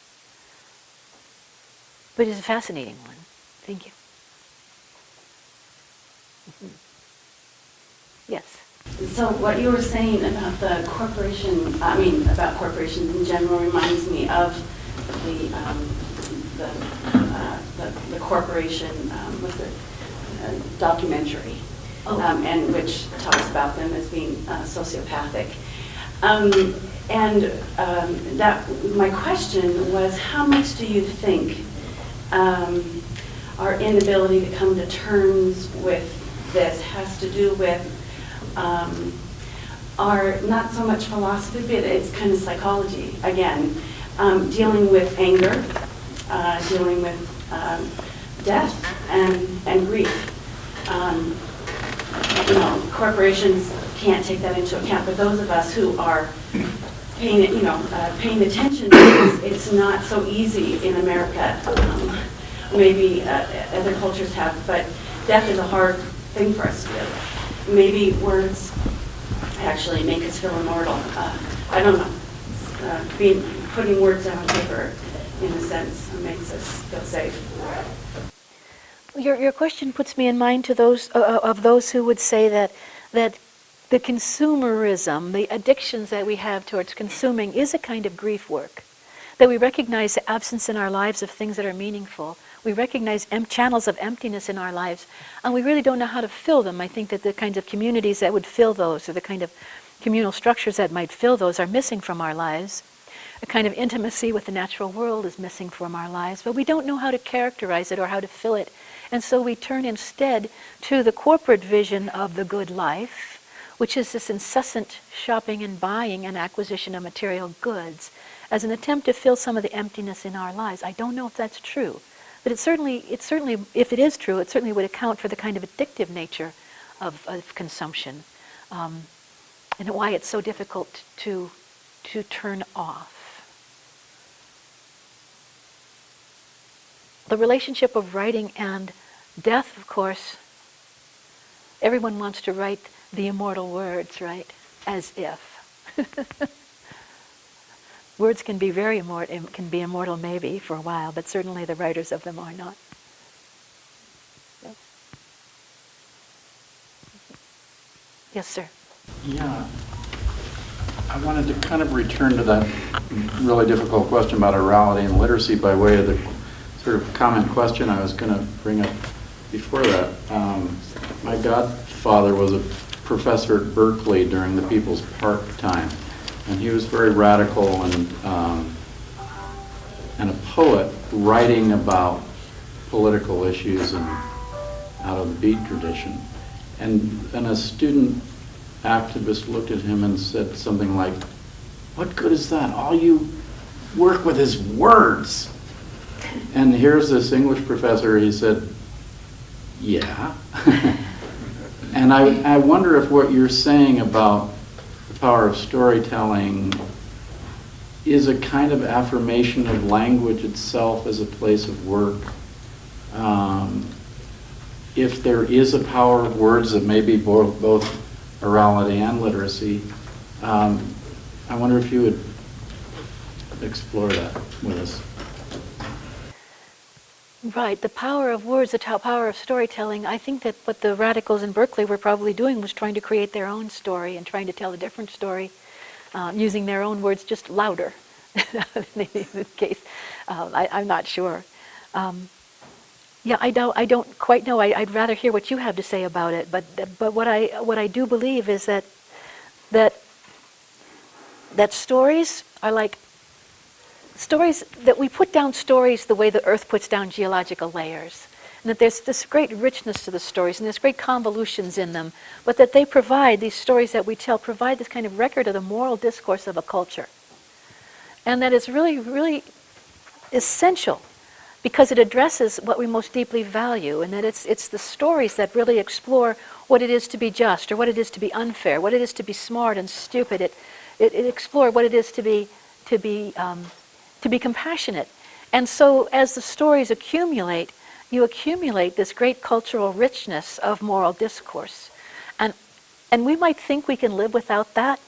But it's a fascinating one. Thank you. Mm-hmm. Yes. So what you were saying about the corporation, about corporations in general, reminds me of the corporation with the documentary, and which talks about them as being sociopathic. That my question was, how much do you think our inability to come to terms with this has to do with our, not so much philosophy, but it's kind of psychology, again, dealing with anger, dealing with death and grief. Corporations can't take that into account, but those of us who are paying attention to this, it's not so easy in America. Maybe other cultures have, but death is a hard thing for us to do. Maybe words actually make us feel immortal. I don't know. Putting words down on paper, in a sense, makes us feel safe. Your question puts me in mind to those of those who would say that the consumerism, the addictions that we have towards consuming is a kind of grief work. That we recognize the absence in our lives of things that are meaningful. We recognize channels of emptiness in our lives, and we really don't know how to fill them. I think that the kinds of communities that would fill those, or the kind of communal structures that might fill those, are missing from our lives. A kind of intimacy with the natural world is missing from our lives, but we don't know how to characterize it or how to fill it. And so we turn instead to the corporate vision of the good life, which is this incessant shopping and buying and acquisition of material goods, as an attempt to fill some of the emptiness in our lives. I don't know if that's true, but it certainly, if it is true, it certainly would account for the kind of addictive nature of consumption, and why it's so difficult to turn off. The relationship of writing and death, of course, everyone wants to write the immortal words, right? As if. Words can be very immortal, can be immortal maybe for a while, but certainly the writers of them are not. Yes, sir. Yeah. I wanted to kind of return to that really difficult question about orality and literacy by way of the sort of comment question I was going to bring up before that. My godfather was a professor at Berkeley during the People's Park time, and he was very radical and a poet writing about political issues and out of the Beat tradition. And a student activist looked at him and said something like, "What good is that? All you work with is words." And here's this English professor, he said, "Yeah." And I wonder if what you're saying about the power of storytelling is a kind of affirmation of language itself as a place of work. If there is a power of words that may be both orality and literacy, I wonder if you would explore that with us. Right, the power of words, the power of storytelling. I think that what the radicals in Berkeley were probably doing was trying to create their own story and trying to tell a different story, using their own words just louder. In this case, I'm not sure. Yeah, I don't quite know. I'd rather hear what you have to say about it. But what I do believe is that stories are like stories, that we put down stories the way the earth puts down geological layers. And that there's this great richness to the stories and there's great convolutions in them, but that they provide, these stories that we tell, provide this kind of record of the moral discourse of a culture. And that is really, really essential because it addresses what we most deeply value, and that it's the stories that really explore what it is to be just or what it is to be unfair, what it is to be smart and stupid. It explores what it is to be compassionate. And so as the stories accumulate, you accumulate this great cultural richness of moral discourse. And we might think we can live without that.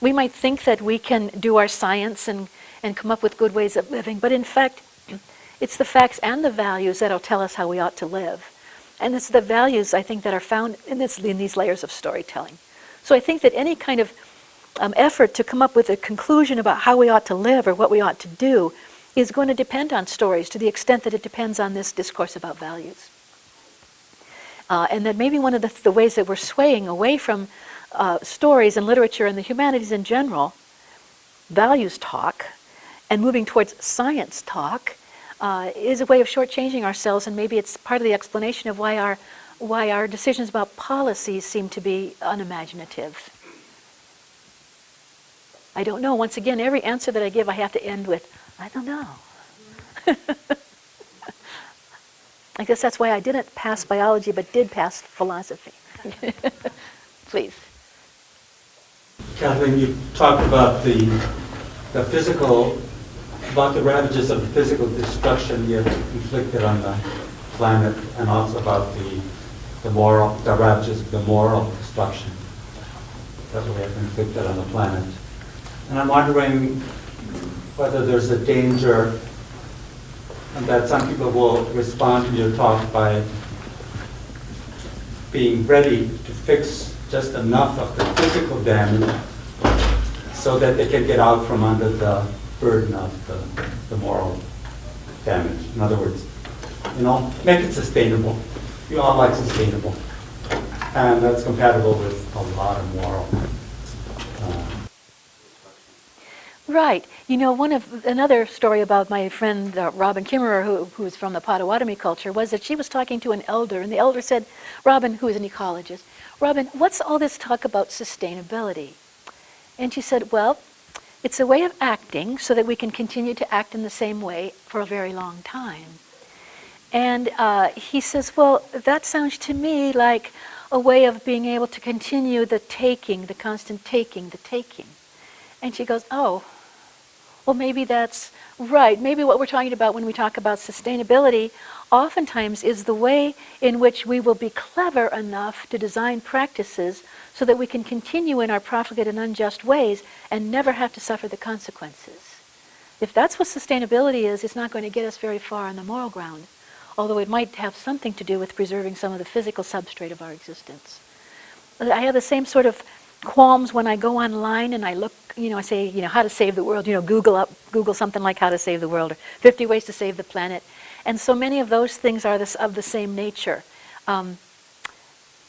We might think that we can do our science and come up with good ways of living, but in fact, it's the facts and the values that'll tell us how we ought to live. And it's the values, I think, that are found in these layers of storytelling. So I think that any kind of effort to come up with a conclusion about how we ought to live or what we ought to do is going to depend on stories to the extent that it depends on this discourse about values. And that maybe one of the ways that we're swaying away from stories and literature and the humanities in general, values talk, and moving towards science talk, is a way of shortchanging ourselves, and maybe it's part of the explanation of why our decisions about policies seem to be unimaginative. I don't know. Once again, every answer that I give, I have to end with, I don't know. I guess that's why I didn't pass biology, but did pass philosophy. Please. Kathleen, you talked about the physical, about the ravages of the physical destruction you have inflicted on the planet, and also about the ravages of the moral destruction that we have inflicted on the planet. And I'm wondering whether there's a danger that some people will respond to your talk by being ready to fix just enough of the physical damage so that they can get out from under the burden of the moral damage. In other words, make it sustainable. We all like sustainable. And that's compatible with a lot of moral. Right. Another story about my friend Robin Kimmerer, who's from the Potawatomi culture, was that she was talking to an elder, and the elder said, Robin, who is an ecologist, Robin, what's all this talk about sustainability? And she said, well, it's a way of acting so that we can continue to act in the same way for a very long time. And he says, well, that sounds to me like a way of being able to continue the taking, the constant taking, the taking. And she goes, oh, well, maybe that's right. Maybe what we're talking about when we talk about sustainability oftentimes is the way in which we will be clever enough to design practices so that we can continue in our profligate and unjust ways and never have to suffer the consequences. If that's what sustainability is, it's not going to get us very far on the moral ground, although it might have something to do with preserving some of the physical substrate of our existence. I have the same sort of qualms when I go online and I look, I say, how to save the world, Google something like how to save the world, or 50 ways to save the planet. And so many of those things are of the same nature.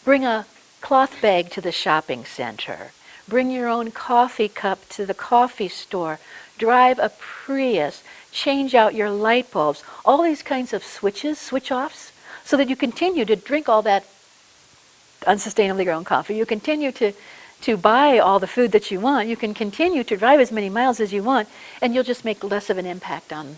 Bring a cloth bag to the shopping center. Bring your own coffee cup to the coffee store. Drive a Prius. Change out your light bulbs. All these kinds of switch-offs, so that you continue to drink all that unsustainably grown coffee. You continue to buy all the food that you want. You can continue to drive as many miles as you want, and you'll just make less of an impact on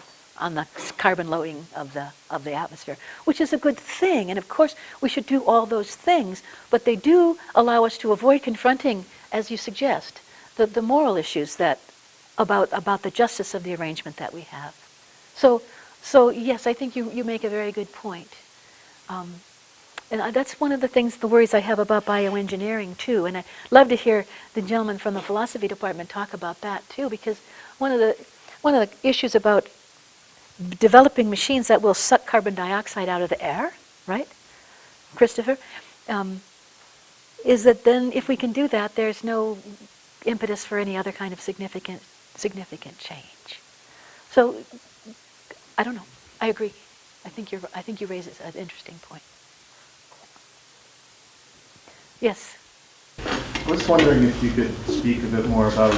the carbon loading of the atmosphere, which is a good thing. And of course, we should do all those things, but they do allow us to avoid confronting, as you suggest, the moral issues about the justice of the arrangement that we have. So yes, I think you make a very good point. And that's one of the worries I have about bioengineering too. And I love to hear the gentleman from the philosophy department talk about that too, because one of the issues about developing machines that will suck carbon dioxide out of the air, right, Christopher, is that then if we can do that, there's no impetus for any other kind of significant change. So I don't know. I agree. I think you raise an interesting point. Yes. I was wondering if you could speak a bit more about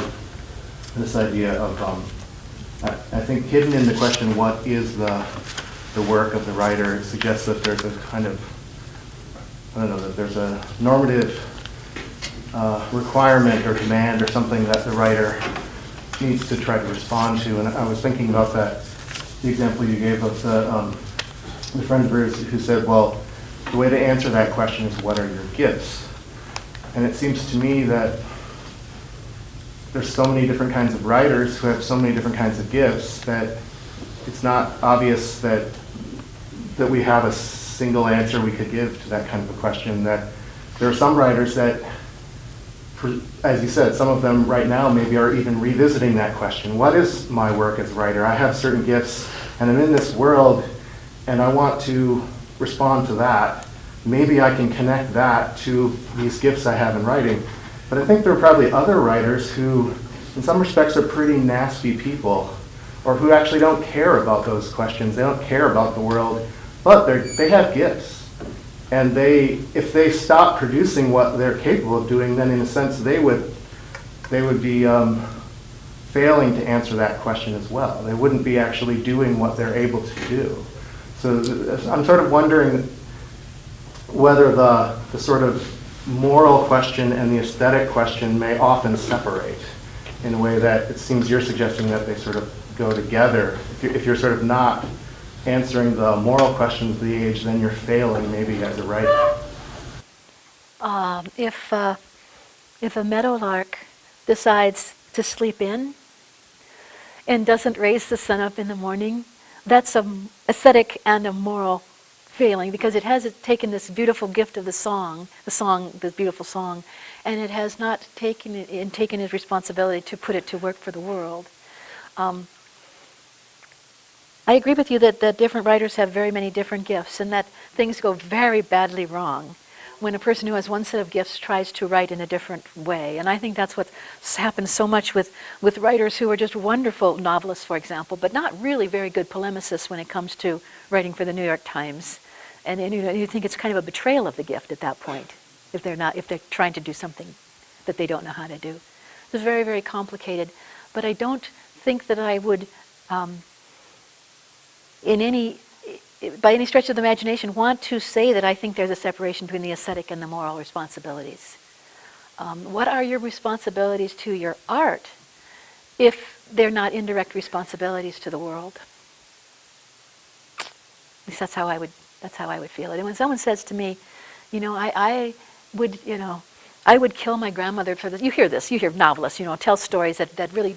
this idea of, I think hidden in the question, what is the work of the writer, it suggests that there's a kind of, that there's a normative requirement or demand or something that the writer needs to try to respond to. And I was thinking about the example you gave of the friend of yours who said, well, the way to answer that question is, what are your gifts? And it seems to me that there's so many different kinds of writers who have so many different kinds of gifts that it's not obvious that we have a single answer we could give to that kind of a question. That there are some writers that, as you said, some of them right now maybe are even revisiting that question. What is my work as a writer? I have certain gifts and I'm in this world and I want to respond to that. Maybe I can connect that to these gifts I have in writing. But I think there are probably other writers who, in some respects, are pretty nasty people, or who actually don't care about those questions. They don't care about the world, but they have gifts. And if they stop producing what they're capable of doing, then in a sense they would be failing to answer that question as well. They wouldn't be actually doing what they're able to do. So I'm sort of wondering whether the sort of moral question and the aesthetic question may often separate in a way that it seems you're suggesting that they sort of go together. If you're sort of not answering the moral questions of the age, then you're failing maybe as a writer. If a meadowlark decides to sleep in and doesn't raise the sun up in the morning, that's an aesthetic and a moral failing, because it has taken this beautiful gift of this beautiful song, and it has not taken its responsibility to put it to work for the world. I agree with you that different writers have very many different gifts, and that things go very badly wrong when a person who has one set of gifts tries to write in a different way. And I think that's what's happened so much with writers who are just wonderful novelists, for example, but not really very good polemicists when it comes to writing for the New York Times. And you think it's kind of a betrayal of the gift at that point, if they're trying to do something that they don't know how to do. It's very, very complicated. But I don't think that I would, by any stretch of the imagination, want to say that I think there's a separation between the aesthetic and the moral responsibilities. What are your responsibilities to your art if they're not indirect responsibilities to the world? At least that's how I would feel it. And when someone says to me, I would kill my grandmother for this. You hear novelists, tell stories that really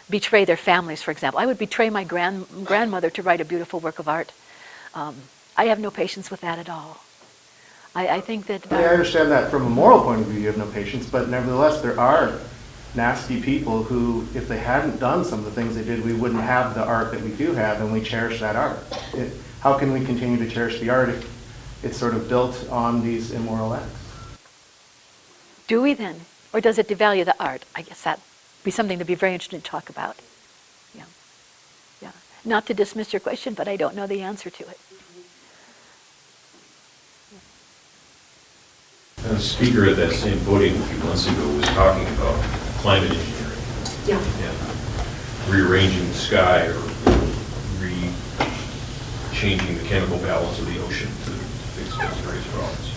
betray their families, for example. I would betray my grandmother to write a beautiful work of art. I have no patience with that at all. I think that... I understand that from a moral point of view you have no patience, but nevertheless there are nasty people who, if they hadn't done some of the things they did, we wouldn't have the art that we do have, and we cherish that art. How can we continue to cherish the art if it's sort of built on these immoral acts? Do we then? Or does it devalue the art? I guess that'd be something to be very interesting to talk about. Yeah. Not to dismiss your question, but I don't know the answer to it. A speaker at that same podium a few months ago was talking about climate engineering. Yeah. Rearranging the sky or changing the chemical balance of the ocean to fix those various problems.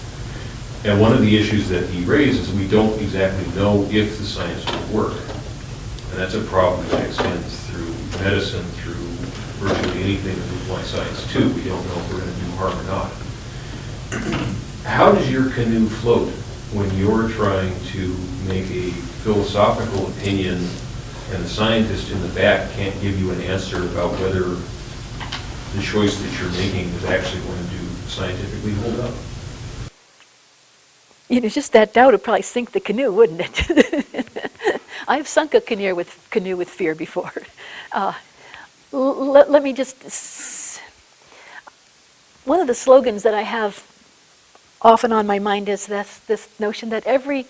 And one of the issues that he raised is we don't exactly know if the science will work. And that's a problem that extends through medicine, through virtually anything that we apply science to. We don't know if we're going to do harm or not. How does your canoe float when you're trying to make a philosophical opinion and the scientist in the back can't give you an answer about whether the choice that you're making is actually going to scientifically hold up? Just that doubt would probably sink the canoe, wouldn't it? I've sunk a canoe with fear before. Let me just... One of the slogans that I have often on my mind is this notion that every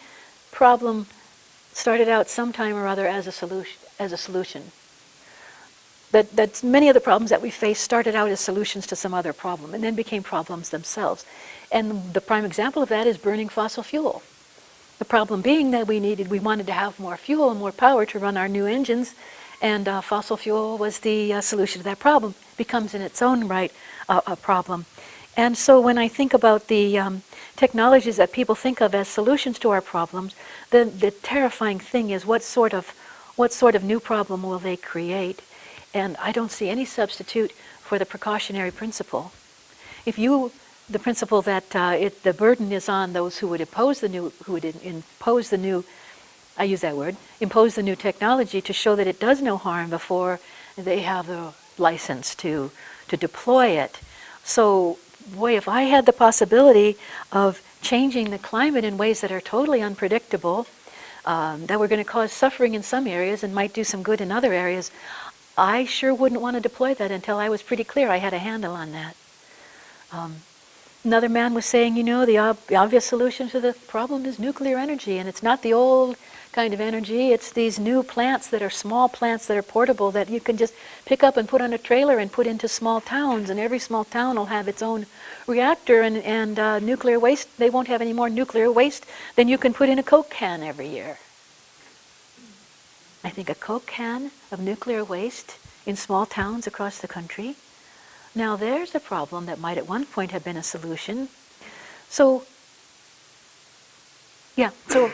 problem started out sometime or other as a solution. That many of the problems that we face started out as solutions to some other problem and then became problems themselves. And the prime example of that is burning fossil fuel. The problem being that we wanted to have more fuel and more power to run our new engines, and fossil fuel was the solution to that problem. It becomes in its own right a problem. And so when I think about the technologies that people think of as solutions to our problems, the terrifying thing is what sort of new problem will they create? And I don't see any substitute for the precautionary principle. The principle that the burden is on those who would impose the new technology to show that it does no harm before they have the license to deploy it. So, boy, if I had the possibility of changing the climate in ways that are totally unpredictable, that were going to cause suffering in some areas and might do some good in other areas, I sure wouldn't want to deploy that until I was pretty clear I had a handle on that. Another man was saying, the obvious solution to the problem is nuclear energy, and it's not the old kind of energy, it's these new plants that are small plants that are portable that you can just pick up and put on a trailer and put into small towns, and every small town will have its own reactor, and nuclear waste, they won't have any more nuclear waste than you can put in a Coke can every year. I think a Coke can of nuclear waste in small towns across the country. Now there's a problem that might at one point have been a solution. So, yeah, so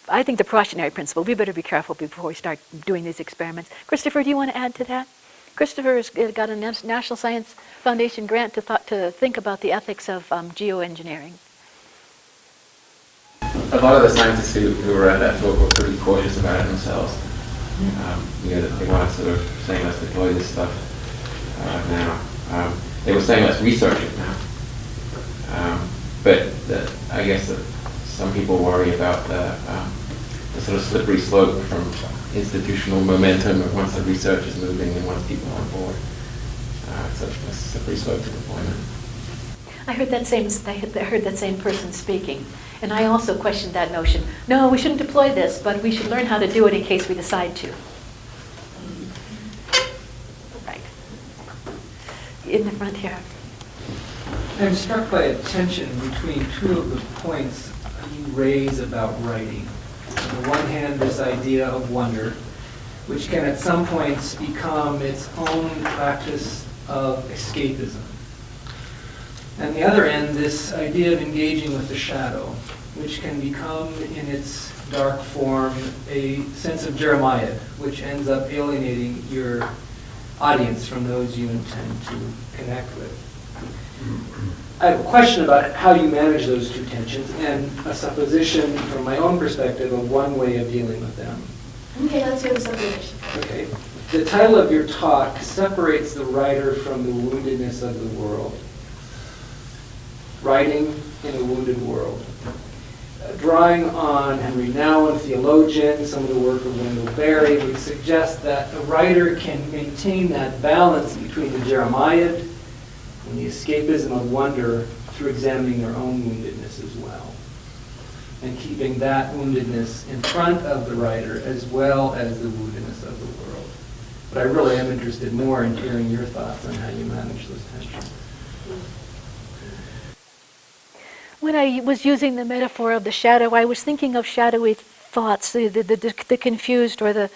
I think the precautionary principle, we better be careful before we start doing these experiments. Christopher, do you want to add to that? Christopher has got a National Science Foundation grant to think about the ethics of geoengineering. A lot of the scientists who were at that talk were pretty cautious about it themselves. They weren't sort of saying let's deploy this stuff now. They were saying let's research it now. But I guess that some people worry about the sort of slippery slope from institutional momentum of once the research is moving and once people are on board. It's a slippery slope to deployment. I heard that same person speaking, and I also questioned that notion. No, we shouldn't deploy this, but we should learn how to do it in case we decide to. Right. In the front here. I'm struck by a tension between two of the points you raise about writing. On the one hand, this idea of wonder, which can at some points become its own practice of escapism. And the other end, this idea of engaging with the shadow, which can become in its dark form a sense of Jeremiah, which ends up alienating your audience from those you intend to connect with. I have a question about how you manage those two tensions and a supposition from my own perspective of one way of dealing with them. Okay, let's hear the supposition. Okay. The title of your talk separates the writer from the woundedness of the world. Writing in a wounded world. Drawing on Henry Nouwen, theologian, some of the work of Wendell Berry, would suggest that a writer can maintain that balance between the Jeremiad and the escapism of wonder through examining their own woundedness as well. And keeping that woundedness in front of the writer as well as the woundedness of the world. But I really am interested more in hearing your thoughts on how you manage those tensions. When I was using the metaphor of the shadow, I was thinking of shadowy thoughts, the confused or the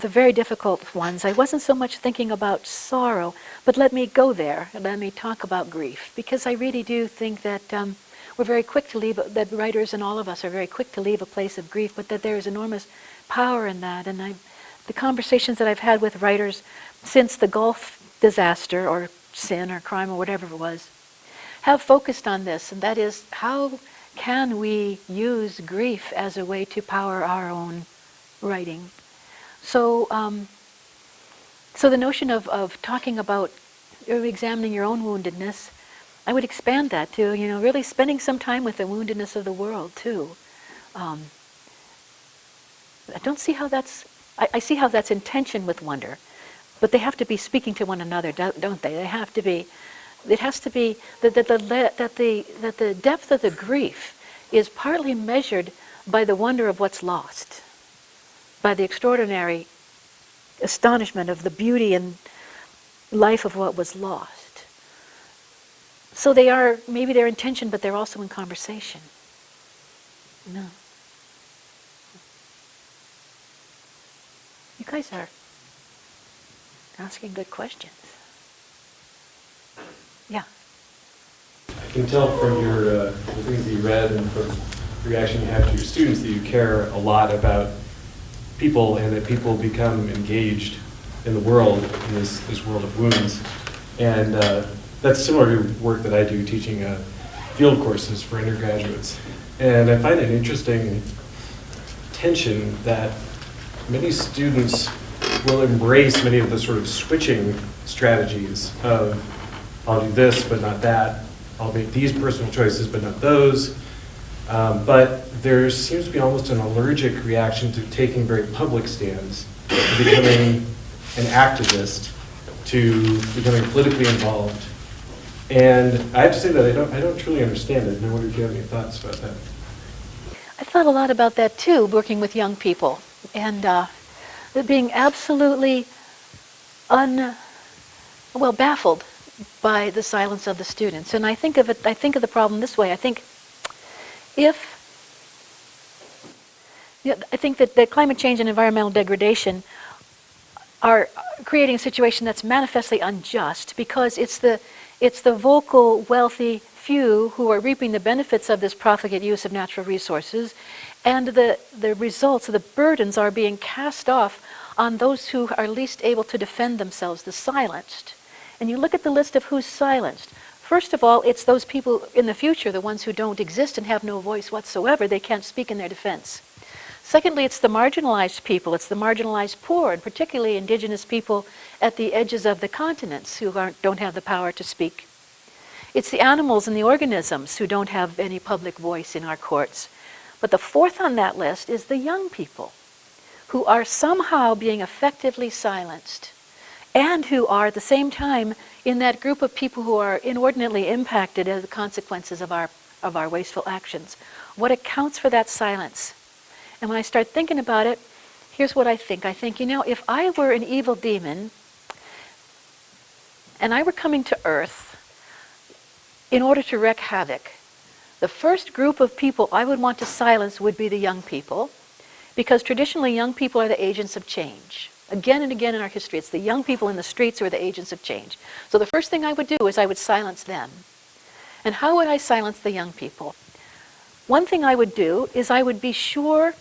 very difficult ones. I wasn't so much thinking about sorrow, but let me go there and let me talk about grief, because I really do think that we're very quick to leave, that writers and all of us are very quick to leave a place of grief, but that there is enormous power in that. And the conversations that I've had with writers since the Gulf disaster or sin or crime or whatever it was, have focused on this, and that is, how can we use grief as a way to power our own writing? So, so the notion of talking about examining your own woundedness, I would expand that to, really spending some time with the woundedness of the world too. I don't see how that's, I see how that's in tension with wonder, but they have to be speaking to one another, don't they? They have to be. It has to be that the depth of the grief is partly measured by the wonder of what's lost, by the extraordinary astonishment of the beauty and life of what was lost. So maybe they're in tension, but they're also in conversation. No. You guys are asking good questions. Yeah. I can tell from the things that you read and from the reaction you have to your students that you care a lot about people and that people become engaged in the world, in this world of wounds. And that's similar to work that I do teaching field courses for undergraduates. And I find it an interesting tension that many students will embrace many of the sort of switching strategies of I'll do this, but not that. I'll make these personal choices, but not those. But there seems to be almost an allergic reaction to taking very public stands, to becoming an activist, to becoming politically involved. And I have to say that I don't truly understand it, and I wonder if you have any thoughts about that. I thought a lot about that too, working with young people, and being absolutely baffled by the silence of the students. And I think of the problem this way. I think if Yeah, I think that climate change and environmental degradation are creating a situation that's manifestly unjust because it's the vocal, wealthy few who are reaping the benefits of this profligate use of natural resources, and the results, the burdens are being cast off on those who are least able to defend themselves, the silenced. And you look at the list of who's silenced. First of all, it's those people in the future, the ones who don't exist and have no voice whatsoever. They can't speak in their defense. Secondly, it's the marginalized people. It's the marginalized poor, and particularly indigenous people at the edges of the continents who don't have the power to speak. It's the animals and the organisms who don't have any public voice in our courts. But the fourth on that list is the young people who are somehow being effectively silenced and who are at the same time in that group of people who are inordinately impacted as the consequences of our wasteful actions. What accounts for that silence? And when I start thinking about it, here's what I think. I think, if I were an evil demon and I were coming to Earth in order to wreak havoc, the first group of people I would want to silence would be the young people, because traditionally young people are the agents of change. Again and again in our history, it's the young people in the streets who are the agents of change. So the first thing I would do is I would silence them. And how would I silence the young people? One thing I would do is I would be sure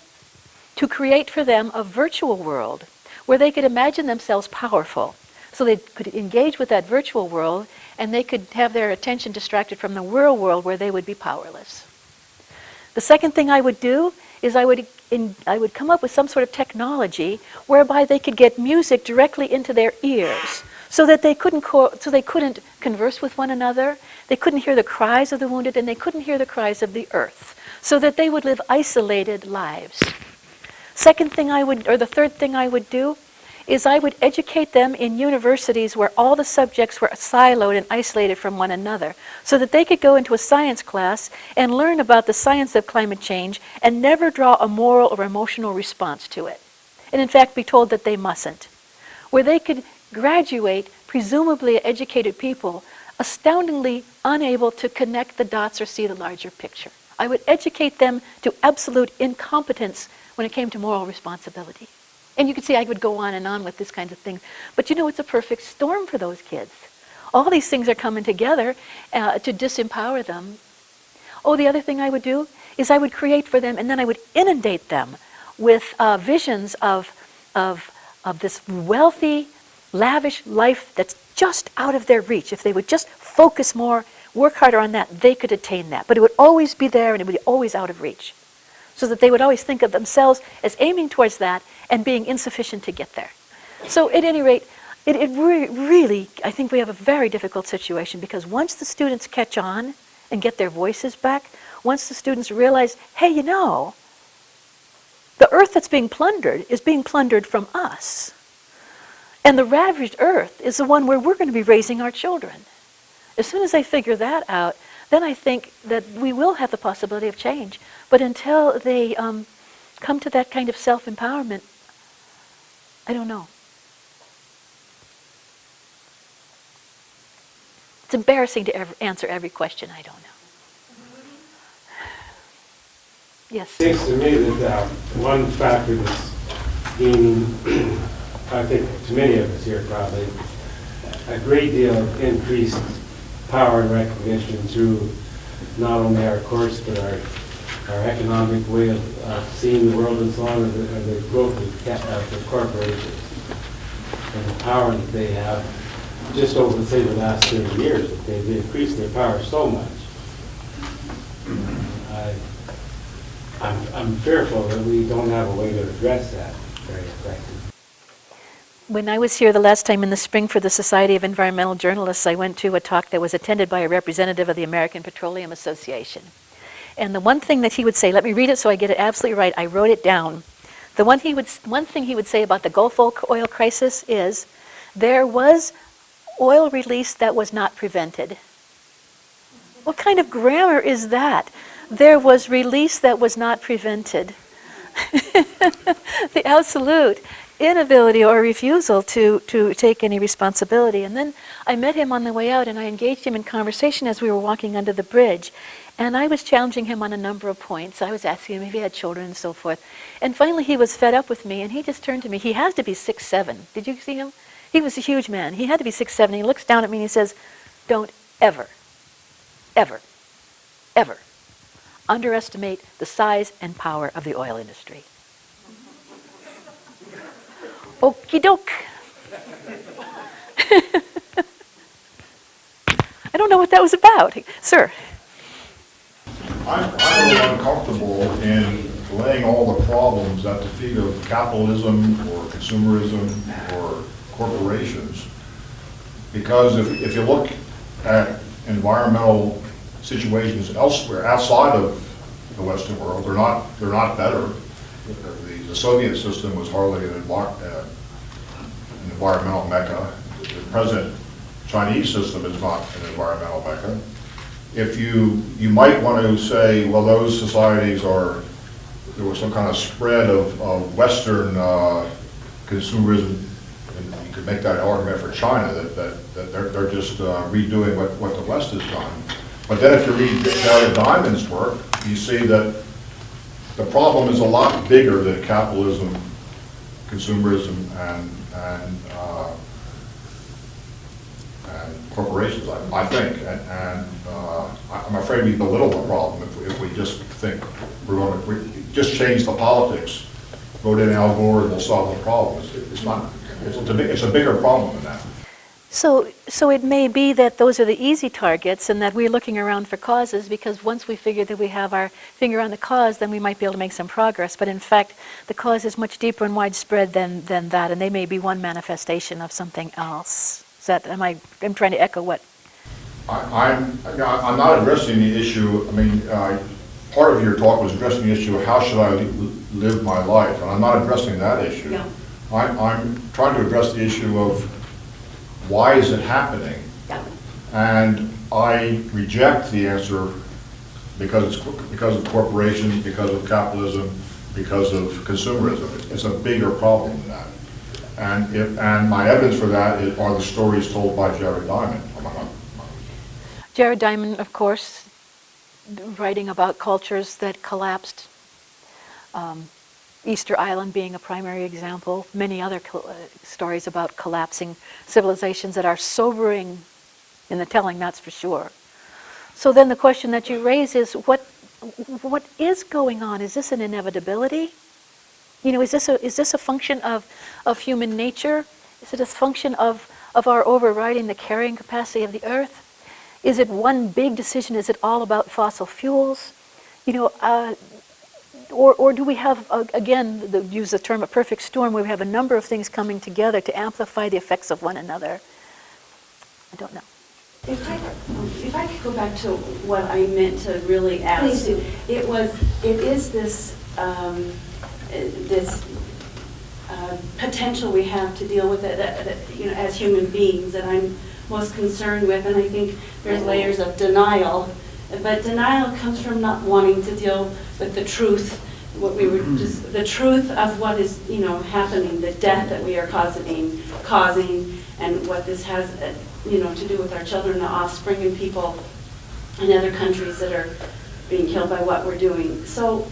to create for them a virtual world where they could imagine themselves powerful. So they could engage with that virtual world and they could have their attention distracted from the real world where they would be powerless. The second thing I would do is I would come up with some sort of technology whereby they could get music directly into their ears so that they couldn't converse with one another, they couldn't hear the cries of the wounded, and they couldn't hear the cries of the earth, so that they would live isolated lives. The third thing I would do is I would educate them in universities where all the subjects were siloed and isolated from one another, so that they could go into a science class and learn about the science of climate change and never draw a moral or emotional response to it. And in fact be told that they mustn't. Where they could graduate presumably educated people astoundingly unable to connect the dots or see the larger picture. I would educate them to absolute incompetence when it came to moral responsibility. And you can see I would go on and on with this kind of thing. But it's a perfect storm for those kids. All these things are coming together to disempower them. Oh, the other thing I would do is I would create for them, and then I would inundate them with visions of this wealthy, lavish life that's just out of their reach. If they would just focus more, work harder on that, they could attain that. But it would always be there and it would be always out of reach. So that they would always think of themselves as aiming towards that and being insufficient to get there. So at any rate, it really, I think we have a very difficult situation, because once the students catch on and get their voices back, once the students realize, hey, the earth that's being plundered is being plundered from us. And the ravaged earth is the one where we're going to be raising our children. As soon as they figure that out, then I think that we will have the possibility of change. But until they come to that kind of self-empowerment, I don't know. It's embarrassing to answer every question I don't know. Yes? It seems to me that one factor that's gaining, I think to many of us here probably, a great deal of increased power and recognition through not only our courts but our economic way of seeing the world and so on, the growth of the corporations and the power that they have just over, say, the last 30 years. They've increased their power so much. I'm fearful that we don't have a way to address that very effectively. When I was here the last time in the spring for the Society of Environmental Journalists, I went to a talk that was attended by a representative of the American Petroleum Association. And the one thing that he would say, let me read it so I get it absolutely right, I wrote it down. One thing he would say about the Gulf oil crisis is, there was oil release that was not prevented. What kind of grammar is that? There was release that was not prevented. The absolute inability or refusal to take any responsibility. And then I met him on the way out and I engaged him in conversation as we were walking under the bridge. And I was challenging him on a number of points. I was asking him if he had children and so forth. And finally he was fed up with me and he just turned to me. He has to be 6'7". Did you see him? He was a huge man. He had to be 6'7". He looks down at me and he says, "Don't ever, ever, ever underestimate the size and power of the oil industry." Okie doke. I don't know what that was about. Sir. I'm a little uncomfortable in laying all the problems at the feet of capitalism or consumerism or corporations. Because if you look at environmental situations elsewhere, outside of the Western world, they're not better. The Soviet system was hardly an environmental mecca. The present Chinese system is not an environmental mecca. If you might want to say, well, those societies there was some kind of spread of Western consumerism, and you could make that argument for China, that they're just redoing what the West has done. But then if you read Jared Diamond's work, you see that the problem is a lot bigger than capitalism, consumerism, and corporations, I think, and I'm afraid we belittle the problem if we just think we just change the politics, vote in Al Gore, and we'll solve the problem. It's not. It's a bigger problem than that. So it may be that those are the easy targets and that we're looking around for causes, because once we figure that we have our finger on the cause, then we might be able to make some progress. But in fact, the cause is much deeper and widespread than that, and they may be one manifestation of something else. Is that, I'm trying to echo what? I'm not addressing the issue. I mean, part of your talk was addressing the issue of how should I live my life, and I'm not addressing that issue. Yeah. I'm trying to address the issue of why is it happening? Yeah. And I reject the answer because of corporations, because of capitalism, because of consumerism. It's a bigger problem than that. And my evidence for that are the stories told by Jared Diamond. Jared Diamond, of course, writing about cultures that collapsed. Easter Island being a primary example, many other stories about collapsing civilizations that are sobering in the telling, that's for sure. So then the question that you raise is, what is going on? Is this an inevitability? You know, is this a function of human nature? Is it a function of our overriding the carrying capacity of the earth? Is it one big decision? Is it all about fossil fuels? You know, or do we have, again, use the term a perfect storm, where we have a number of things coming together to amplify the effects of one another? I don't know. If I could go back to what I meant to really ask, it is this potential we have to deal with it, you know, as human beings, that I'm most concerned with, and I think there's layers of denial. But denial comes from not wanting to deal with the truth, the truth of what is, you know, happening, the death that we are causing, and what this has, you know, to do with our children, the offspring, and people in other countries that are being killed by what we're doing. So,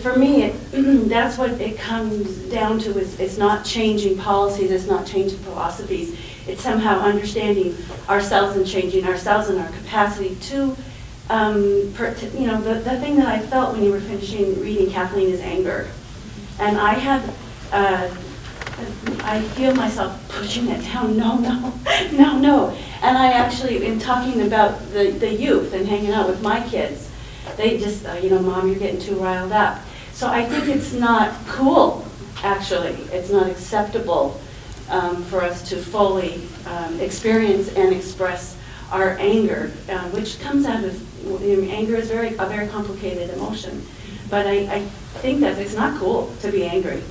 for me, that's what it comes down to. It's not changing policies, it's not changing philosophies. It's somehow understanding ourselves and changing ourselves and our capacity to. You know, the thing that I felt when you were finishing reading, Kathleen, is anger. And I feel myself pushing it down, no. And I actually, in talking about the youth and hanging out with my kids, they just, you know, Mom, you're getting too riled up. So I think it's not cool, actually. It's not acceptable for us to fully experience and express our anger, which comes out of, anger is a very complicated emotion. But I think that it's not cool to be angry.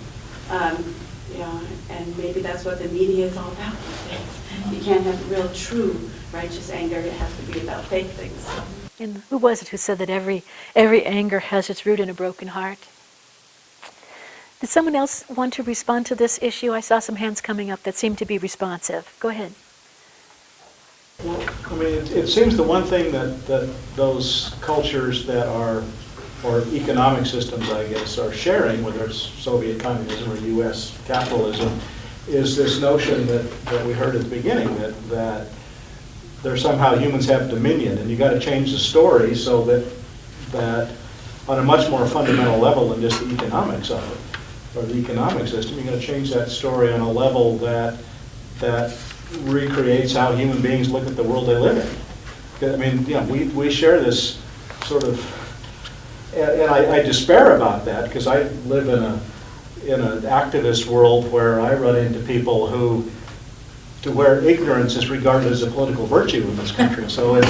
You know, and maybe that's what the media is all about these days. You can't have real, true, righteous anger. It has to be about fake things. And who was it who said that every anger has its root in a broken heart? Did someone else want to respond to this issue? I saw some hands coming up that seemed to be responsive. Go ahead. Well, I mean, it seems the one thing that those cultures that are, or economic systems, I guess, are sharing, whether it's Soviet communism or US capitalism, is this notion that we heard at the beginning, that there's somehow humans have dominion, and you got to change the story so that on a much more fundamental level than just the economics of it, or the economic system, you're going to change that story on a level that recreates how human beings look at the world they live in. I mean, you know, we share this sort of, and I despair about that because I live in an activist world where I run into people where ignorance is regarded as a political virtue in this country. So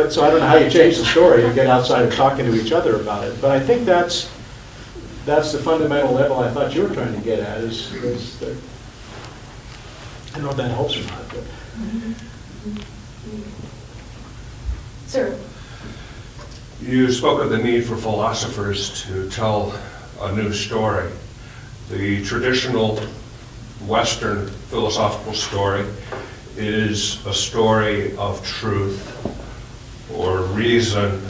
so I don't know how you change the story. You get outside of talking to each other about it. But I think that's the fundamental level I thought you were trying to get at. Is that, I don't know if that helps or not. But. Sir. You spoke of the need for philosophers to tell a new story. The traditional Western philosophical story is a story of truth or reason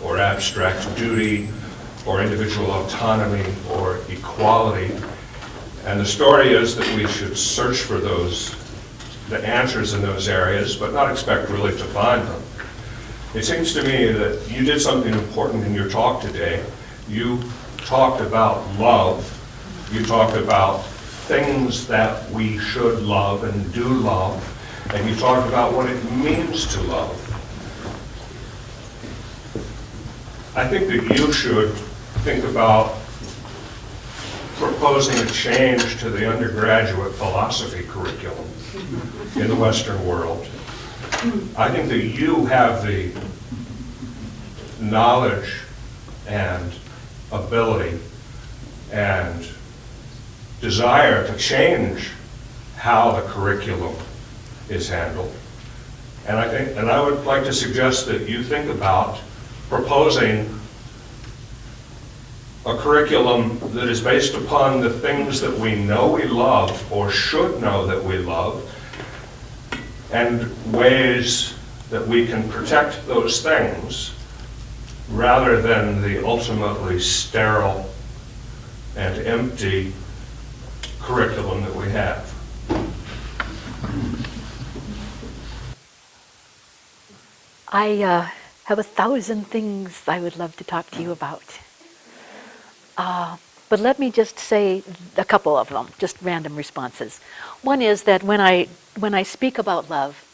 or abstract duty or individual autonomy or equality. And the story is that we should search for the answers in those areas, but not expect really to find them. It seems to me that you did something important in your talk today. You talked about love. You talked about things that we should love and do love. And you talked about what it means to love. I think that you should think about proposing a change to the undergraduate philosophy curriculum in the Western world. I think that you have the knowledge and ability and desire to change how the curriculum is handled. And I would like to suggest that you think about proposing a curriculum that is based upon the things that we know we love or should know that we love, and ways that we can protect those things rather than the ultimately sterile and empty curriculum that we have. I have 1,000 things I would love to talk to you about. But let me just say a couple of them, just random responses. One is that when I speak about love,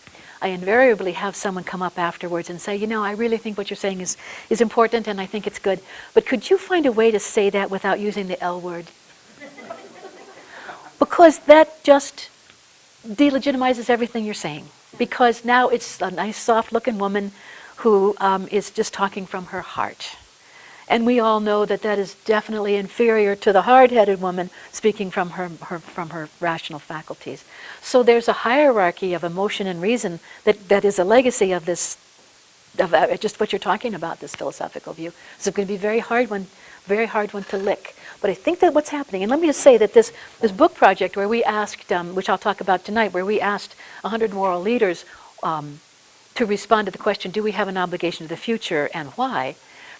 I invariably have someone come up afterwards and say, you know, I really think what you're saying is important and I think it's good, but could you find a way to say that without using the L word? Because that just delegitimizes everything you're saying. Because now it's a nice, soft-looking woman who is just talking from her heart. And we all know that that is definitely inferior to the hard-headed woman speaking from her rational faculties. So there's a hierarchy of emotion and reason that is a legacy of this, of just what you're talking about, this philosophical view. So it's going to be a very hard one to lick. But I think that what's happening, and let me just say that this book project where we asked, which I'll talk about tonight, where we asked 100 moral leaders to respond to the question, do we have an obligation to the future and why,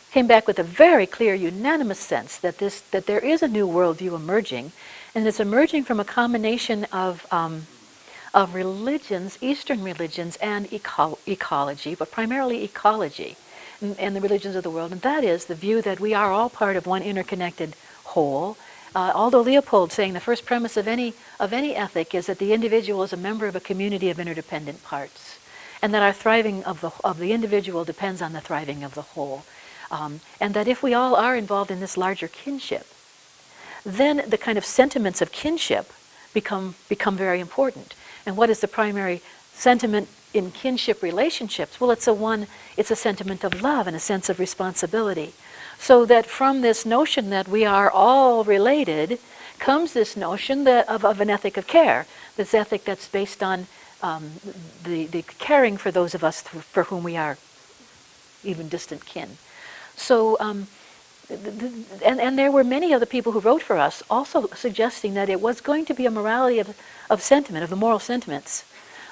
came back with a very clear, unanimous sense that there is a new worldview emerging, and it's emerging from a combination of religions, Eastern religions, and ecology, but primarily ecology, and the religions of the world, and that is the view that we are all part of one interconnected whole. Although Leopold saying the first premise of any ethic is that the individual is a member of a community of interdependent parts, and that our thriving of the individual depends on the thriving of the whole. And that if we all are involved in this larger kinship, then the kind of sentiments of kinship become very important. And what is the primary sentiment in kinship relationships? Well, it's a sentiment of love and a sense of responsibility. So that from this notion that we are all related comes this notion of an ethic of care, this ethic that's based on the caring for those of us for whom we are even distant kin. So, and there were many of the people who wrote for us also suggesting that it was going to be a morality of sentiment, of the moral sentiments,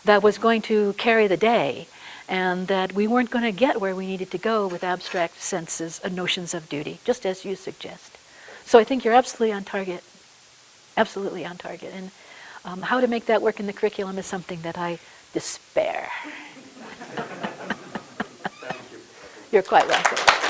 that was going to carry the day, and that we weren't going to get where we needed to go with abstract senses and notions of duty, just as you suggest. So I think you're absolutely on target, absolutely on target. And how to make that work in the curriculum is something that I despair. You're quite welcome.